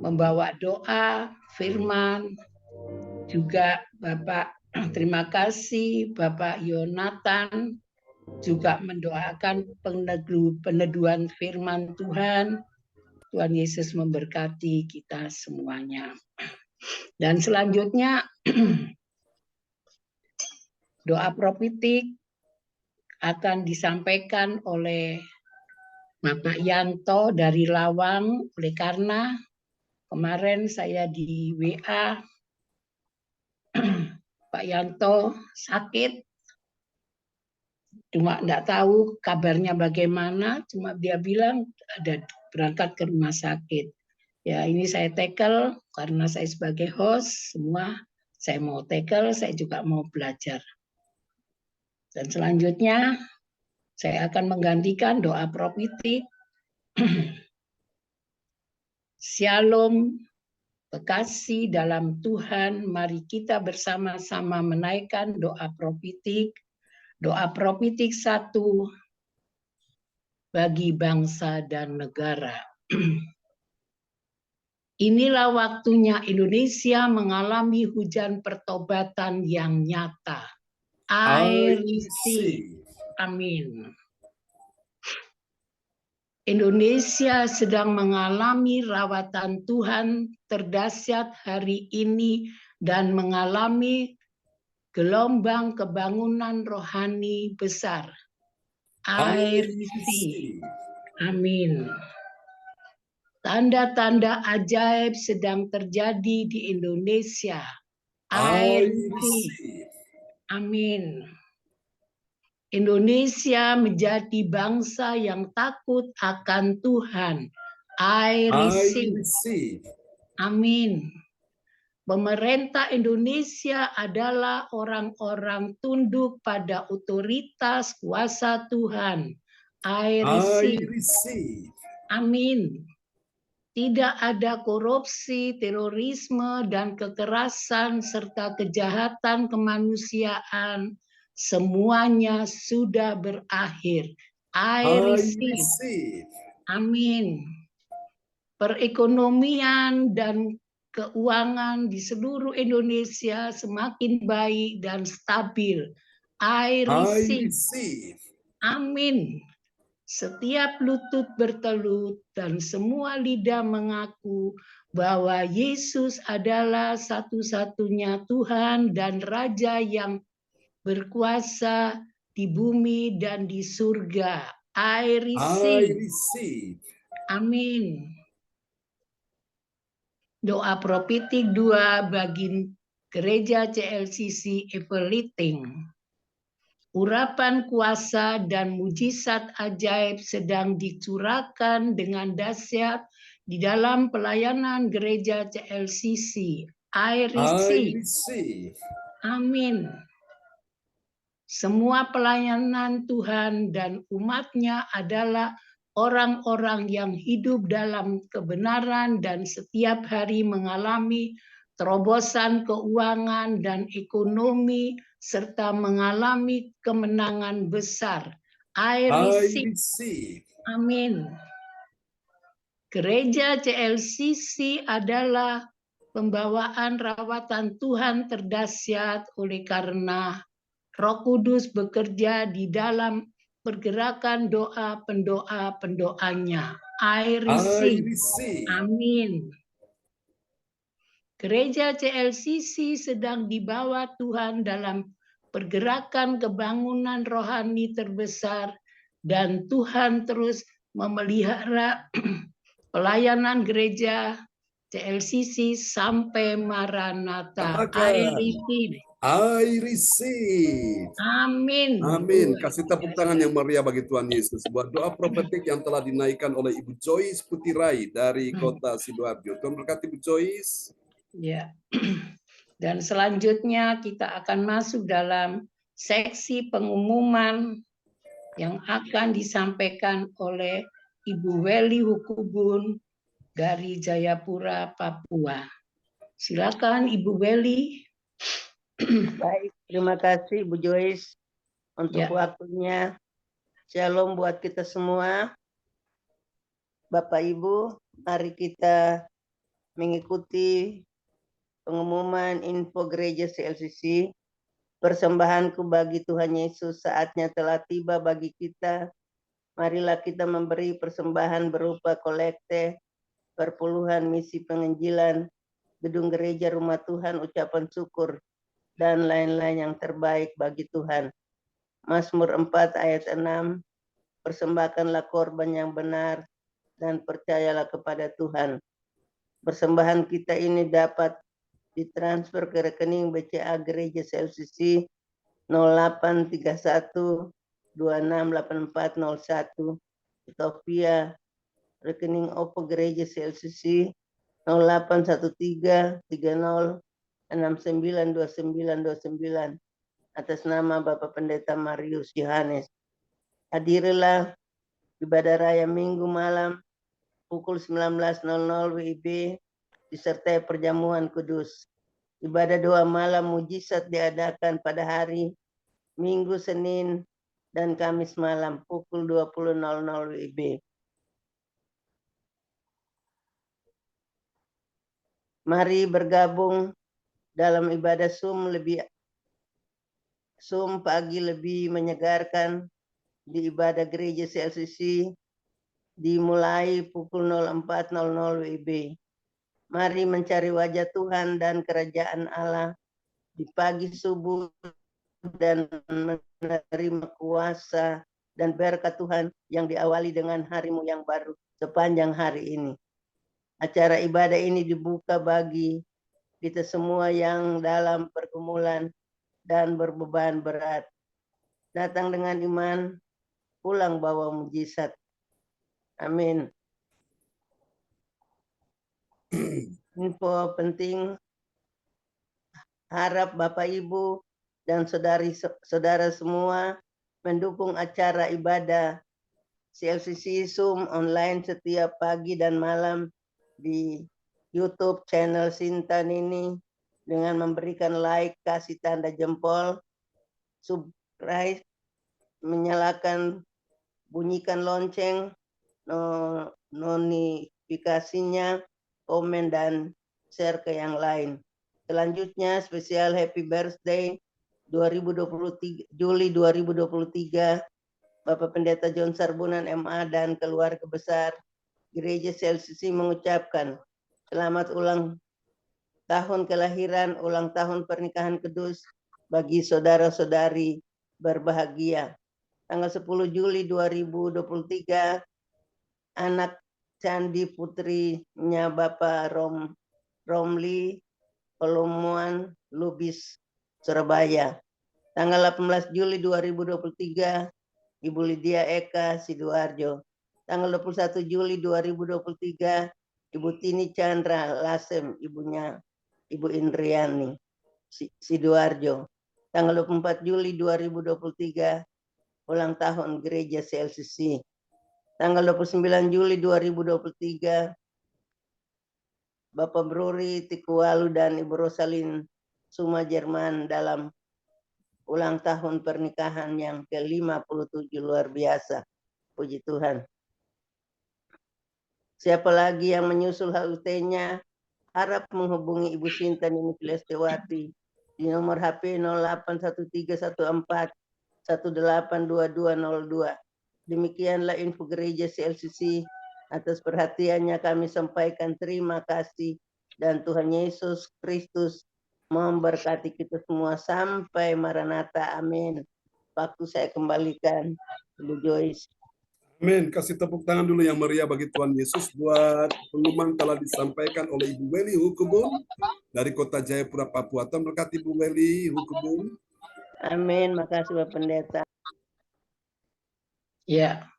membawa doa, firman. Juga Bapak, terima kasih Bapak Yonatan juga mendoakan peneduhan firman Tuhan. Tuhan Yesus memberkati kita semuanya. Dan selanjutnya doa profetik akan disampaikan oleh Bapak Yanto dari Lawang. Oleh karena kemarin saya di WA, Pak Yanto sakit, cuma enggak tahu kabarnya bagaimana, cuma dia bilang ada berangkat ke rumah sakit. Ya, ini saya tackle karena saya sebagai host, semua saya mau tackle, saya juga mau belajar. Dan selanjutnya saya akan menggantikan doa profetik Shalom, kekasih dalam Tuhan, mari kita bersama-sama menaikkan doa profetik. Doa profetik 1 bagi bangsa dan negara. Inilah waktunya Indonesia mengalami hujan pertobatan yang nyata. I receive. Amin. Indonesia sedang mengalami rawatan Tuhan terdahsyat hari ini dan mengalami gelombang kebangunan rohani besar. I receive. Amin. Tanda-tanda ajaib sedang terjadi di Indonesia. I receive. Amin. Indonesia menjadi bangsa yang takut akan Tuhan. I receive. Amin. Pemerintah Indonesia adalah orang-orang tunduk pada otoritas kuasa Tuhan. I receive. Amin. Tidak ada korupsi, terorisme, dan kekerasan, serta kejahatan kemanusiaan. Semuanya sudah berakhir. I receive. Amin. Perekonomian dan keuangan di seluruh Indonesia semakin baik dan stabil. I receive. Amin. Setiap lutut bertelut dan semua lidah mengaku bahwa Yesus adalah satu-satunya Tuhan dan Raja yang berkuasa di bumi dan di surga. I receive. Amin. Doa profetik 2 bagi Gereja CLCC Everliting. Urapan kuasa dan mujizat ajaib sedang dicurahkan dengan dahsyat di dalam pelayanan Gereja CLCC. I receive. Amin. Semua pelayanan Tuhan dan umat-Nya adalah orang-orang yang hidup dalam kebenaran dan setiap hari mengalami terobosan keuangan dan ekonomi serta mengalami kemenangan besar. I receive. Amin. Gereja CLCC adalah pembawaan rawatan Tuhan terdahsyat oleh karena Roh Kudus bekerja di dalam pergerakan doa pendoa-pendoanya. I receive. Amin. Gereja CLCC sedang dibawa Tuhan dalam pergerakan kebangunan rohani terbesar dan Tuhan terus memelihara pelayanan gereja CLCC sampai Maranatha. I receive. Amin. Amin. Kasih tepuk tangan yang meriah bagi Tuhan Yesus. Sebuah doa profetik yang telah dinaikkan oleh Ibu Joyce Putirai dari kota Sidoarjo. Tuhan berkati Ibu Joyce. Ya. Dan selanjutnya kita akan masuk dalam seksi pengumuman yang akan disampaikan oleh Ibu Weli Hukubun dari Jayapura, Papua. Silakan Ibu Weli. Baik, terima kasih Ibu Joyce untuk waktunya. Shalom buat kita semua. Bapak Ibu, mari kita mengikuti pengumuman info gereja CLCC. Persembahanku bagi Tuhan Yesus, saatnya telah tiba bagi kita. Marilah kita memberi persembahan berupa kolekte, perpuluhan misi penginjilan, gedung gereja rumah Tuhan, ucapan syukur, dan lain-lain yang terbaik bagi Tuhan. Mazmur 4 ayat 6, persembahkanlah korban yang benar dan percayalah kepada Tuhan. Persembahan kita ini dapat ditransfer ke rekening BCA Gereja CLCC 0831 268401 atau via rekening OPO Gereja CLCC 0813 30 692929 atas nama Bapak Pendeta Marius Yohanes. Hadirilah ibadah raya Minggu malam pukul 19.00 WIB disertai perjamuan kudus. Ibadah doa malam mujizat diadakan pada hari Minggu, Senin, dan Kamis malam pukul 20.00 WIB. Mari bergabung dalam ibadah Zoom pagi lebih menyegarkan di ibadah gereja CLCC dimulai pukul 04.00 WIB. Mari mencari wajah Tuhan dan kerajaan Allah di pagi subuh dan menerima kuasa dan berkat Tuhan yang diawali dengan harimu yang baru sepanjang hari ini. Acara ibadah ini dibuka bagi kita semua yang dalam pergumulan dan berbeban berat. Datang dengan iman, pulang bawa mujizat. Amin. Info penting, harap Bapak Ibu dan saudara semua mendukung acara ibadah CLCC Zoom online setiap pagi dan malam di YouTube channel Sinta Nini dengan memberikan like, kasih tanda jempol, subscribe, menyalakan, bunyikan lonceng, notifikasinya, komen dan share ke yang lain. Selanjutnya spesial happy birthday 2023 Juli 2023 Bapak Pendeta John Sarbunan MA dan keluarga besar Gereja CLCC mengucapkan selamat ulang tahun kelahiran, ulang tahun pernikahan kudus bagi saudara-saudari berbahagia. Tanggal 10 Juli 2023 anak Candi putrinya Bapak Romli Pelumuan Lubis Surabaya. Tanggal 18 Juli 2023 Ibu Lydia Eka Sidoarjo. Tanggal 21 Juli 2023 Ibu Tini Chandra Lasem, ibunya Ibu Indriani Sidoarjo. Tanggal 24 Juli 2023 ulang tahun Gereja CLCC. Tanggal 29 Juli 2023 Bapak Bruri Tikualu dan Ibu Rosalin Suma Jerman dalam ulang tahun pernikahan yang ke-57 luar biasa. Puji Tuhan. Siapa lagi yang menyusul HUT-nya, harap menghubungi Ibu Sinta Nini Filestewati di nomor HP 081314182202. Demikianlah info gereja CLCC. Atas perhatiannya kami sampaikan terima kasih dan Tuhan Yesus Kristus memberkati kita semua sampai Maranatha. Amin. Waktu saya kembalikan Ibu Joyce. Amin. Kasih tepuk tangan dulu yang meriah bagi Tuhan Yesus buat pengumuman telah disampaikan oleh Ibu Weli Hukubun dari Kota Jayapura, Papua. Tuhan berkati Ibu Weli Hukubun. Amin. Makasih Bapak Pendeta. Ya,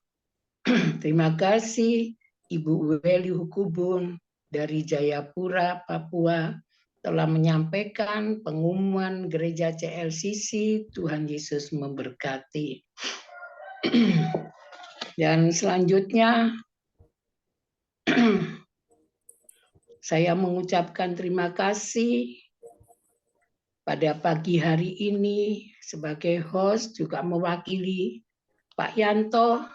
terima kasih Ibu Weli Hukubun dari Jayapura, Papua telah menyampaikan pengumuman gereja CLCC. Tuhan Yesus memberkati. Dan selanjutnya saya mengucapkan terima kasih pada pagi hari ini sebagai host juga mewakili Pak Yanto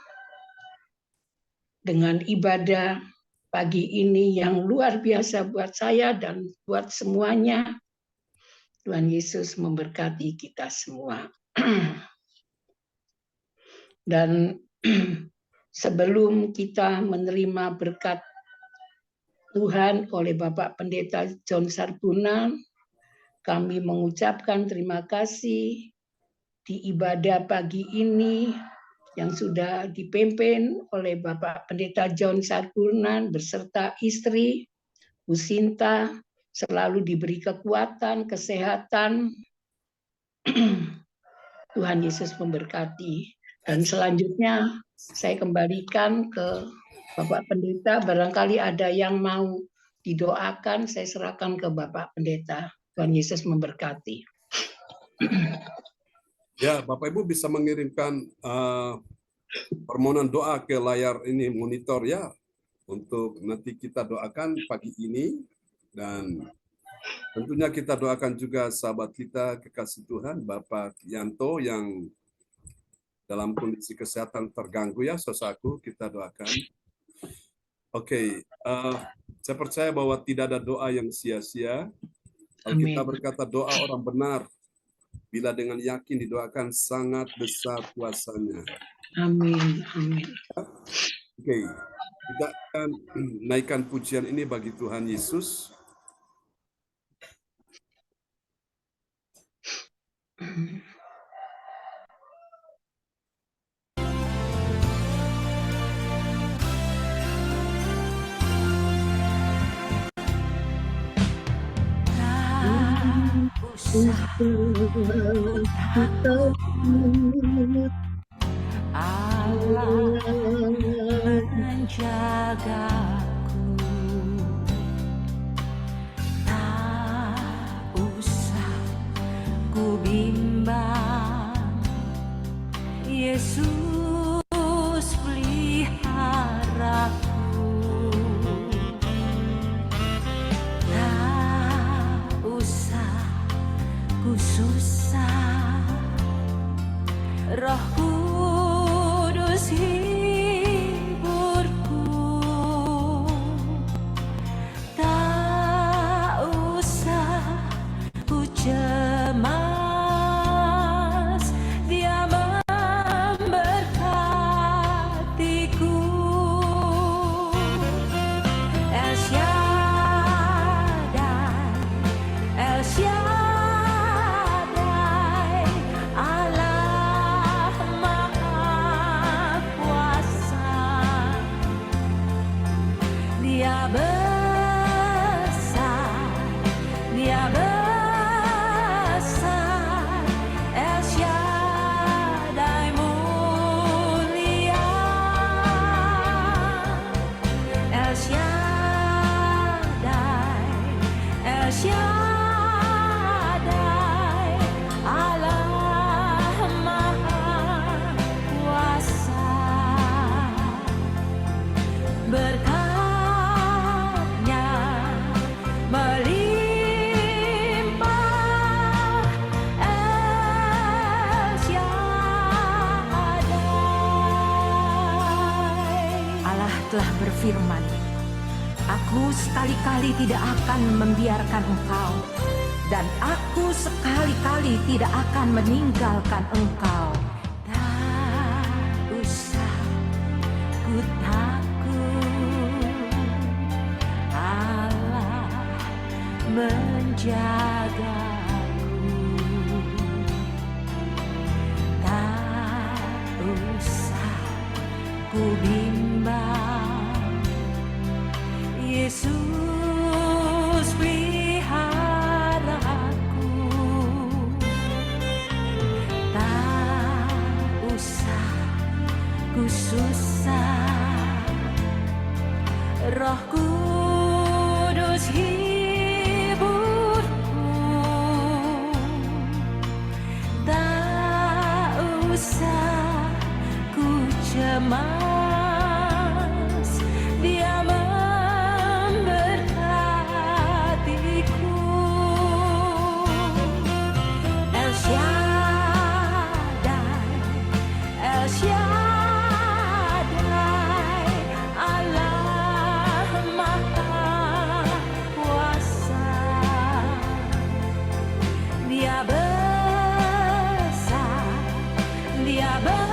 dengan ibadah pagi ini yang luar biasa buat saya dan buat semuanya. Tuhan Yesus memberkati kita semua. Dan sebelum kita menerima berkat Tuhan oleh Bapak Pendeta John Sarbunan, kami mengucapkan terima kasih di ibadah pagi ini yang sudah dipimpin oleh Bapak Pendeta John Sarbunan beserta istri, Bu Sinta, selalu diberi kekuatan, kesehatan. Tuhan Yesus memberkati. Dan selanjutnya saya kembalikan ke Bapak Pendeta. Barangkali ada yang mau didoakan, saya serahkan ke Bapak Pendeta. Tuhan Yesus memberkati. Ya, Bapak Ibu bisa mengirimkan permohonan doa ke layar ini monitor ya. untuk nanti kita doakan pagi ini, dan tentunya kita doakan juga sahabat kita kekasih Tuhan, Bapak Yanto yang dalam kondisi kesehatan terganggu ya, saudaraku, kita doakan. Oke, saya percaya bahwa tidak ada doa yang sia-sia. Alkitab berkata doa orang benar bila dengan yakin didoakan sangat besar kuasanya. Amin. Amin. Oke, kita akan naikkan pujian ini bagi Tuhan Yesus. Allah menjagaku, tak usah ku bimbang. Yesus peliharaku, tak usah ku susah. Roh Kudus hiburku, tak usah ku cemas. Dia memberkatiku. El Shaddai, El Shaddai, Allah Maha Kuasa. Dia besar, Dia besar. El Shaddai mulia, El Shaddai, El Shaddai, Allah Maha Kuasa. Berkat-Nya melimpah. El Shaddai. Allah telah berfirman, Aku sekali-kali tidak akan membiarkan engkau, dan aku sekali-kali tidak akan meninggalkan engkau. Tak usah ku takut, Allah menjagaku. Tak usah ku bimbang. Yesus peliharaku, tak usah ku susah. Roh Kudus hiburku, tak usah ku cemas. Dia memberkatiku. El Shaddai, El Shaddai, Allah Maha Kuasa. Dia besar, Dia besar.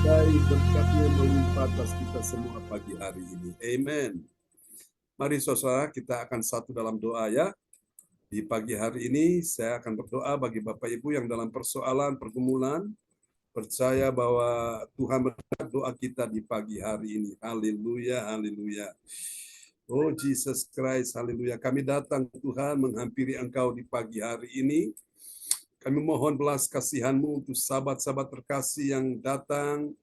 menyertai berkat-Nya melimpah atas kita semua pagi hari ini. Amen. Mari saudara, kita akan satu dalam doa ya. Di pagi hari ini saya akan berdoa bagi Bapak Ibu yang dalam persoalan pergumulan. Percaya bahwa Tuhan mendengar doa kita di pagi hari ini. Haleluya, haleluya. Oh Jesus Christ, haleluya. Kami datang Tuhan menghampiri Engkau di pagi hari ini. Kami mohon belas kasihan-Mu untuk sahabat-sahabat terkasih yang datang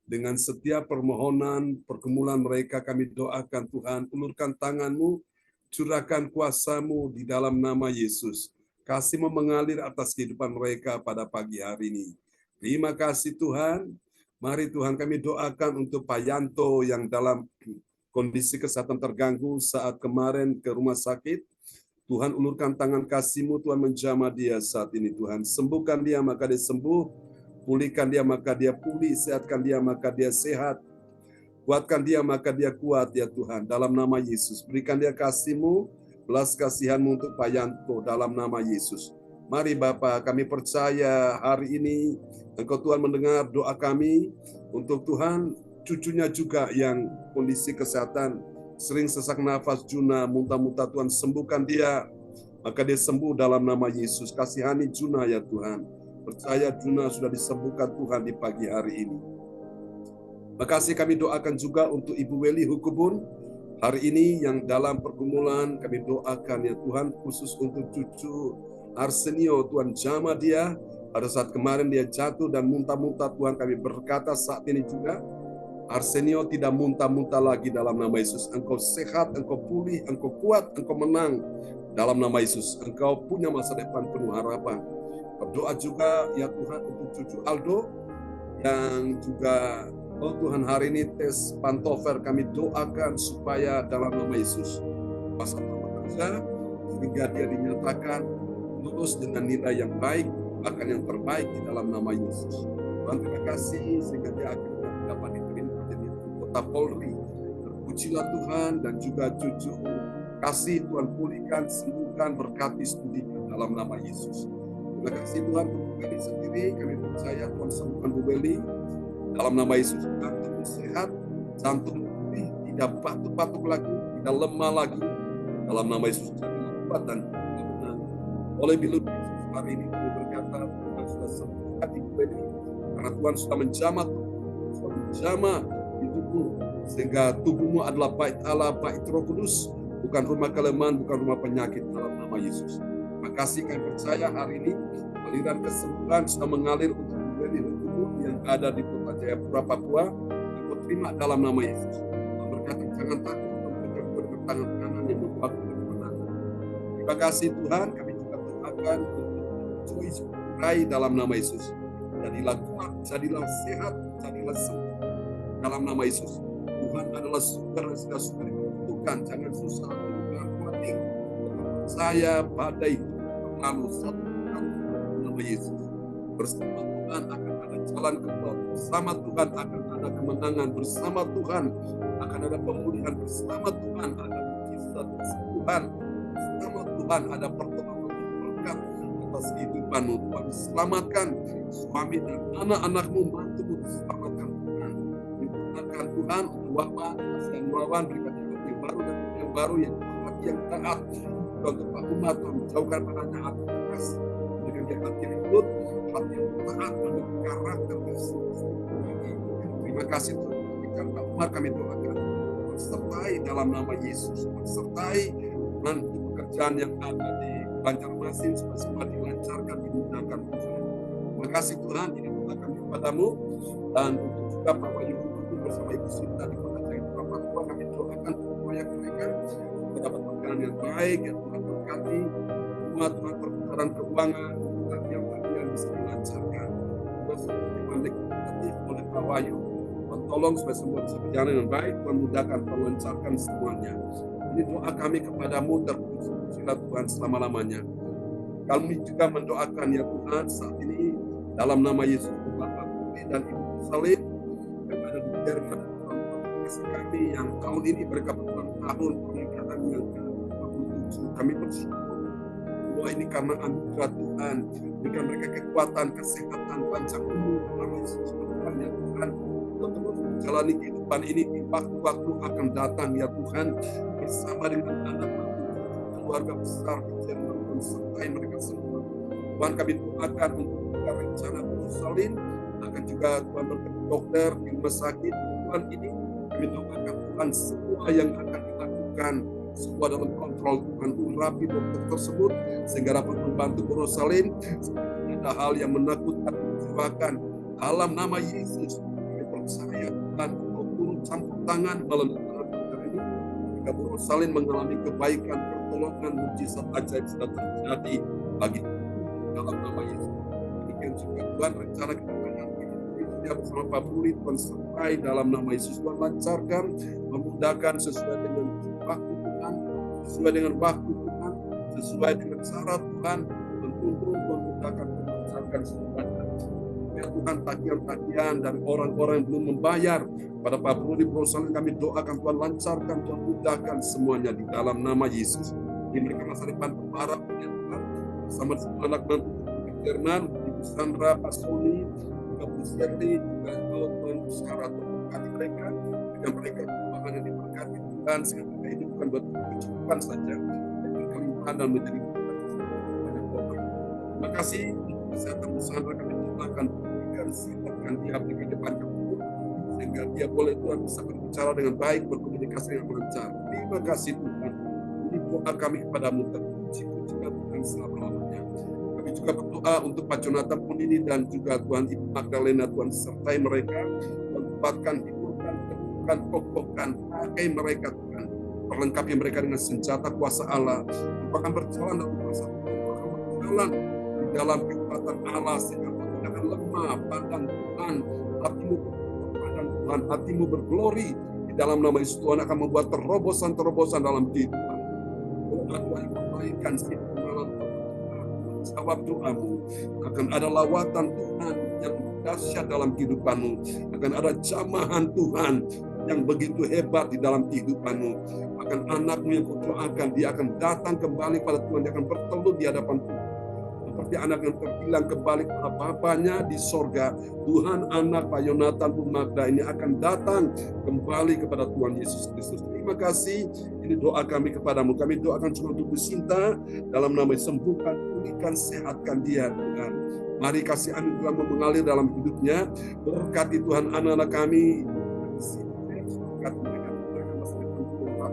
dengan setiap permohonan, pergumulan mereka. Kami doakan Tuhan, ulurkan tangan-Mu, curahkan kuasa-Mu di dalam nama Yesus. Kasih-Mu mengalir atas kehidupan mereka pada pagi hari ini. Terima kasih Tuhan. Mari Tuhan kami doakan untuk Pak Yanto yang dalam kondisi kesehatan terganggu saat kemarin ke rumah sakit. Tuhan ulurkan tangan kasih-Mu, Tuhan menjamah dia saat ini Tuhan. Sembuhkan dia maka dia sembuh, pulihkan dia maka dia pulih, sehatkan dia maka dia sehat. Kuatkan dia maka dia kuat ya Tuhan, dalam nama Yesus. Berikan dia kasih-Mu, belas kasihan-Mu untuk Pak Yanto dalam nama Yesus. Mari Bapa, kami percaya hari ini Engkau Tuhan mendengar doa kami untuk Tuhan cucunya juga yang kondisi kesehatan sering sesak nafas, Juna, muntah-muntah, Tuhan sembuhkan dia, maka dia sembuh dalam nama Yesus. Kasihani Juna ya Tuhan. Percaya Juna sudah disembuhkan Tuhan di pagi hari ini. Makasih kami doakan juga untuk Ibu Weli Hukubun hari ini yang dalam pergumulan. Kami doakan ya Tuhan khusus untuk cucu Arsenio, Tuhan jamah dia. Pada saat kemarin dia jatuh dan muntah-muntah, Tuhan kami berkata saat ini juga Arsenio tidak muntah-muntah lagi dalam nama Yesus. Engkau sehat, engkau pulih, engkau kuat, engkau menang dalam nama Yesus. Engkau punya masa depan penuh harapan. Berdoa juga ya Tuhan untuk cucu Aldo yang juga Tuhan hari ini tes pantofel kami doakan supaya dalam nama Yesus masa bekerja sehingga dia dinyatakan lulus dengan nilai yang baik, bahkan yang terbaik di dalam nama Yesus. Tuhan terima kasih sehingga dia akhirnya dapat diterima menjadi anggota Polri. Terpujilah Tuhan dan juga cucu kasih Tuhan pulihkan, sembuhkan, berkati studinya dalam nama Yesus. Terima kasih Tuhan untuk Bu Beli sendiri, kami percaya Tuhan sembuhkan Bu Beli dalam nama Yesus. Jantung sehat, jantung pulih, tidak batuk-batuk lagi, tidak lemah lagi dalam nama Yesus. Kami kuat dan menang. Oleh bilut Yesus hari ini kami berkata Tuhan sudah sembuhkan Ibu Beli karena Tuhan sudah menjamah di tubuh sehingga tubuhmu adalah bait Allah, bait Roh Kudus, bukan rumah kelemahan, bukan rumah penyakit dalam nama Yesus. Terima kasih kami percaya hari ini aliran kesembuhan sudah mengalir untuk Beli Hukubun yang ada di Kota Jayapura, Papua. Aku terima dalam nama Yesus. Berkata jangan takut, untuk tangan kanan yang membawa kemenangan. Terima kasih Tuhan, kami juga doakan untuk Joyce Rai dalam nama Yesus. Jadilah kuat, jadilah sehat, jadilah sembuh dalam nama Yesus. Tuhan adalah sumber yang sudah dibutuhkan. Jangan susah, jangan khawatir. Saya badai lalu satu nama Yesus. Bersama Tuhan akan ada jalan keluar. Bersama Tuhan akan ada kemenangan. Bersama Tuhan akan ada pemulihan. Bersama Tuhan ada mujizat kesembuhan. Bersama Tuhan ada pertolongan berkat atas kehidupanmu. Tuhan selamatkan suami dan anak-anakmu, mantumu diselamatkan Tuhan. Digunakan Tuhan untuk Bapak dan melawan berikan yang baru dan yang baru yang hati yang taat untuk Pak umat menjauhkan panahnya hati keras dengan dia hati lembut, hati yang taat untuk karakter lagi. Terima kasih Tuhan berikan Pak Umar kami doakan sertai dalam nama Yesus, sertai dengan pekerjaan yang ada di Banjarmasin supaya semua dilancarkan, dimudahkan Tuhan. Terima kasih Tuhan, ini doa kami kepadamu dan untuk juga Pak Wahyu Hukubun bersama Ibu Sinta di Kota Jayapura, Papua kami doakan supaya mereka mendapat makanan yang baik, yang Tuhan berkati, semua Tuhan perputaran keuangan, yang bagian bisa dilancarkan. Tuhan seperti manipulatif oleh Pak Wahyu, tolong supaya semua bisa berjalan dengan baik, Tuhan mudahkan, lancarkan semuanya. Ini doa kami kepadamu, terpuji-pujilah Tuhan selama-lamanya. Kami juga mendoakan ya Tuhan saat ini dalam nama Yesus Bapak dan Ibu Salim yang ada di Jerman, kami yang tahun ini mereka berulang tahun pernikahan yang ke-27. Kami bersyukur bahwa ini karena anugerah Tuhan, berikan mereka kekuatan, kesehatan, panjang umur, nama Yesus Tuhan ya Tuhan. untuk terus menjalani kehidupan ini di waktu-waktu akan datang ya Tuhan, bersama dengan anak-anak keluarga besar di Jerman dan sertai mereka semua. Tuhan, kami doakan untuk rencana Yerusalem, akan juga Tuhan berkati dokter di rumah sakit Tuhan ini, kami doakan Tuhan semua yang akan dilakukan semua dalam kontrol Tuhan, urapi dokter tersebut sehingga dapat membantu Yerusalem. Ada hal yang menakutkan, mengecewakan, dalam nama Yesus kami percaya Tuhan untuk turun campur tangan melalui tangan dokter ini, sehingga Yerusalem mengalami kebaikan, pertolongan, mujizat ajaib sudah terjadi bagi dalam nama Yesus. Demikian juga Tuhan rencana kedatangan dia bersama Pak Bruli, Tuhan sertai dalam nama Yesus. Tuhan lancarkan, memudahkan sesuai dengan waktu Tuhan, sesuai dengan waktu Tuhan, sesuai dengan cara Tuhan, menuntun, memudahkan, melancarkan semuanya. Ya Tuhan, tagihan-tagihan dari orang-orang yang belum membayar pada Pak Bruli Yerusalem, kami doakan Tuhan lancarkan, Tuhan mudahkan semuanya di dalam nama Yesus. Ini mereka masa depan berharap ya Tuhan, bersama anak mantu Jerman, Ibu Sandra, Pak Sony, Ibu Shirley, juga Tuhan syarat memberkati mereka, dengan mereka keuangan yang diberkati Tuhan, sehingga mereka hidup bukan buat kecukupan saja, tapi kelimpahan dan menjadi banyak orang. Terima kasih untuk kesehatan Ibu Sandra, kami doakan agar siapkan dia berikan depan kamu, sehingga dia boleh Tuhan bisa berbicara dengan baik, berkomunikasi dengan lancar. Terima kasih Tuhan. Ini doa kami kepadamu, terpuji-puji Tuhan selama-lamanya. Kami juga berdoa untuk Pak Jonathan Punini dan juga Tuhan Ibu Magdalena, Tuhan sertai mereka, kuatkan, hiburkan, teguhkan, kokohkan, pakai mereka Tuhan, perlengkapi mereka dengan senjata kuasa Allah, bahkan berjalan dalam kuasa Tuhan, berjalan di dalam kekuatan Allah, sehingga jangan lemah, pandang Tuhan, hatimu pandang Tuhan, hatimu berglori di dalam nama Yesus. Tuhan akan membuat terobosan-terobosan dalam kehidupan. Doa Tuhan kebaikan setiap malam, jawab doamu, akan ada lawatan Tuhan yang dahsyat dalam kehidupanmu, akan ada jamahan Tuhan yang begitu hebat di dalam kehidupanmu, akan anakmu yang kau doakan, dia akan datang kembali pada Tuhan, dia akan bertelur di hadapan Tuhan seperti anak yang terbilang kembali kepada bapaknya di sorga. Tuhan, anak Pak Yonatan, Bu Magda ini akan datang kembali kepada Tuhan Yesus Kristus. Terima kasih, ini doa kami kepadamu. Kami doakan cuma untuk Bu Sinta, dalam nama sembuhkan, pulihkan, sehatkan dia Tuhan. Mari kasih amin Tuhan mengalir dalam hidupnya. Berkati Tuhan anak-anak kami. Berkati mereka masa depan Tuhan.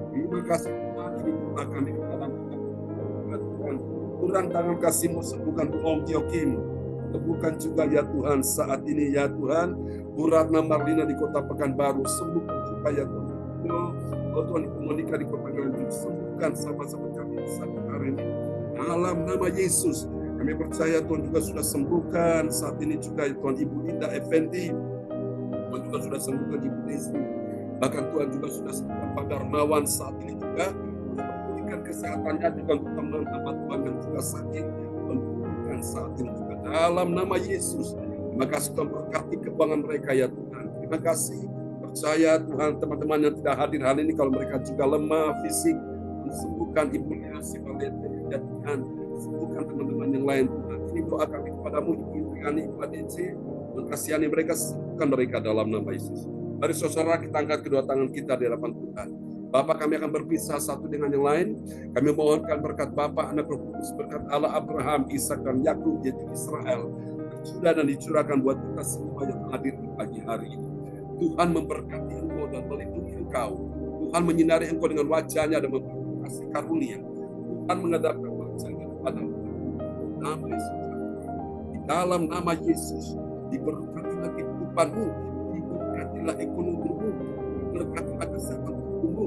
Terima kasih Tuhan, ini doa kami kepadamu. Tuhan, kurang tangan kasih-Mu, sembuhkan Bu Om Tiokim. Sembuhkan juga ya Tuhan saat ini ya Tuhan, Bu Ratna Marlina di Kota Pekanbaru, sembuhkan juga ya Tuhan. Oh Tuhan, Ibu Monika di Kota Nganjuk, sembuhkan sama-sama kami saat hari ini. Dalam nama Yesus, kami percaya Tuhan juga sudah sembuhkan saat ini juga ya Tuhan, Ibu Linda Effendi, Tuhan juga sudah sembuhkan Ibu Desi, bahkan Tuhan juga sudah sembuhkan Pak Darmawan saat ini juga, pulihkan kesehatannya juga untuk teman hamba Tuhan yang juga sakit, pulihkan saat ini juga dalam nama Yesus. Terima kasih Tuhan, berkati keuangan mereka ya Tuhan. Terima kasih, percaya Tuhan teman-teman yang tidak hadir hari ini kalau mereka juga lemah fisik, sembuhkan Ibu Liasi Valente ya Tuhan, sembuhkan teman-teman yang lain Tuhan. Ini doa kami kepadamu, Ibu Indriani, Ibu ADC, kasihani mereka, sembuhkan mereka dalam nama Yesus. Mari saudara kita angkat kedua tangan kita di hadapan Tuhan. Bapak, kami akan berpisah satu dengan yang lain. Kami mohonkan berkat Bapa, Anak, Roh Kudus, berkat Allah Abraham, Ishak dan Yakub yaitu Israel, sudah dan dicurahkan buat kita semua yang hadir di pagi hari ini. Tuhan memberkati engkau dan melindungi engkau. Tuhan menyinari engkau dengan wajahnya dan memberikan kasih karunia. Tuhan menghadapkan wajahnya kepadamu. Nama Yesus. Di dalam nama Yesus, diberkatilah kehidupanmu, diberkatilah ekonomimu, diberkatilah kesehatan tubuhmu,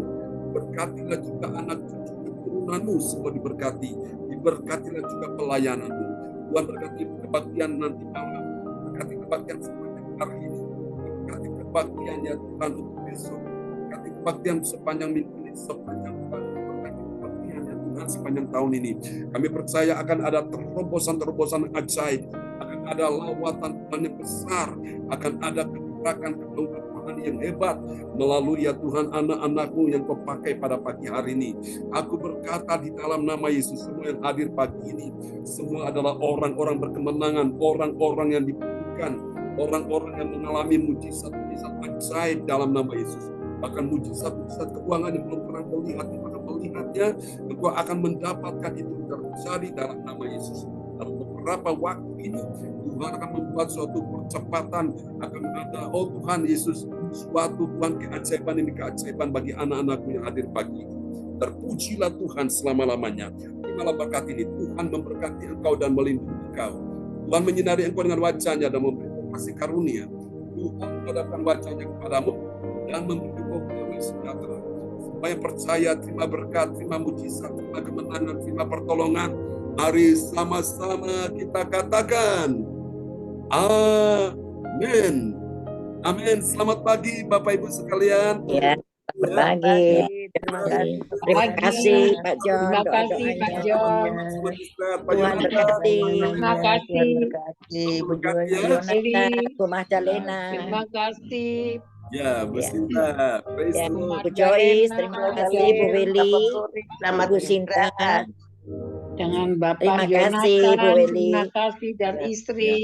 berkatilah juga anak cucu keturunanmu, semua diberkati. Diberkatilah juga pelayananmu. Tuhan berkati kebaktian nanti malam, berkati kebaktian sepanjang hari ini, berkati kebaktiannya Tuhan untuk besok, berkati kebaktian sepanjang minggu ini, sepanjang tahun, berkati kebaktiannya Tuhan sepanjang tahun ini. Kami percaya akan ada terobosan-terobosan ajaib, akan ada lawatan Tuhan yang besar, akan ada kegerakan Tuhan yang hebat melalui ya Tuhan anak-anakmu yang kau pakai pada pagi hari ini. Aku berkata di dalam nama Yesus, semua yang hadir pagi ini, semua adalah orang-orang berkemenangan, orang-orang yang dibutuhkan, orang-orang yang mengalami mujizat-mujizat ajaib dalam nama Yesus. Bahkan mujizat-mujizat keuangan yang belum pernah melihat, yang akan melihatnya, engkau akan mendapatkan itu terjadi dalam nama Yesus. Dalam beberapa waktu ini, Tuhan akan membuat suatu percepatan, akan ada, oh Tuhan Yesus, suatu Tuhan keajaiban ini keajaiban bagi anak-anakmu yang hadir pagi ini. Terpujilah Tuhan selama-lamanya. Terimalah berkat ini, Tuhan memberkati engkau dan melindungi engkau. Tuhan menyinari engkau dengan wajahnya dan memberi kasih karunia. Tuhan menghadapkan wajahnya kepadamu dan memberi engkau damai sejahtera. Supaya percaya, terima berkat, terima mujizat, terima kemenangan, terima pertolongan. Mari sama-sama kita katakan, amin. Amin. Selamat pagi Bapak Ibu sekalian. Ya, selamat pagi. Terima kasih. Terima kasih Pak John. Terima kasih Pak John. Selamat istirahat, Pak Tuhan Yonatan. berkati. Terima kasih. Tuhan berkati. Bu Joyce. Yonatan, Bu Magdalena. Terima kasih. Ya, Bu Sinta. Praise Ya, the Lord. Bu Joyce, terima kasih Bu Willy, Selamat Bu Sinta. istirahat. Dengan Bapak Terima kasih, Bu Yonatan, Willy. terima kasih dan istri.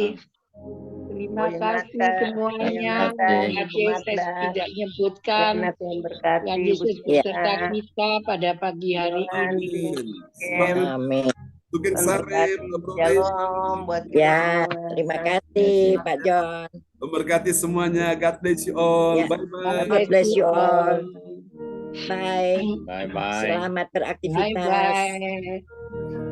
Terima Bu kasih Yonatan, semuanya. Bu Yonatan, Terima Bu kasih saya Magda. tidak menyebutkan. Karena Tuhan berkati. Tuhan Bu Yesus Sinta. beserta kita pada pagi hari ini. Amin. Em, Amin. Tukin Tuhan sare, berkati. Bro. Shalom buat kita Ya, semua. terima kasih Pak John. Memberkati semuanya. God bless you all. Ya. Bye-bye. God bless you all. Bye. Bye-bye. Selamat Bye beraktivitas. bye.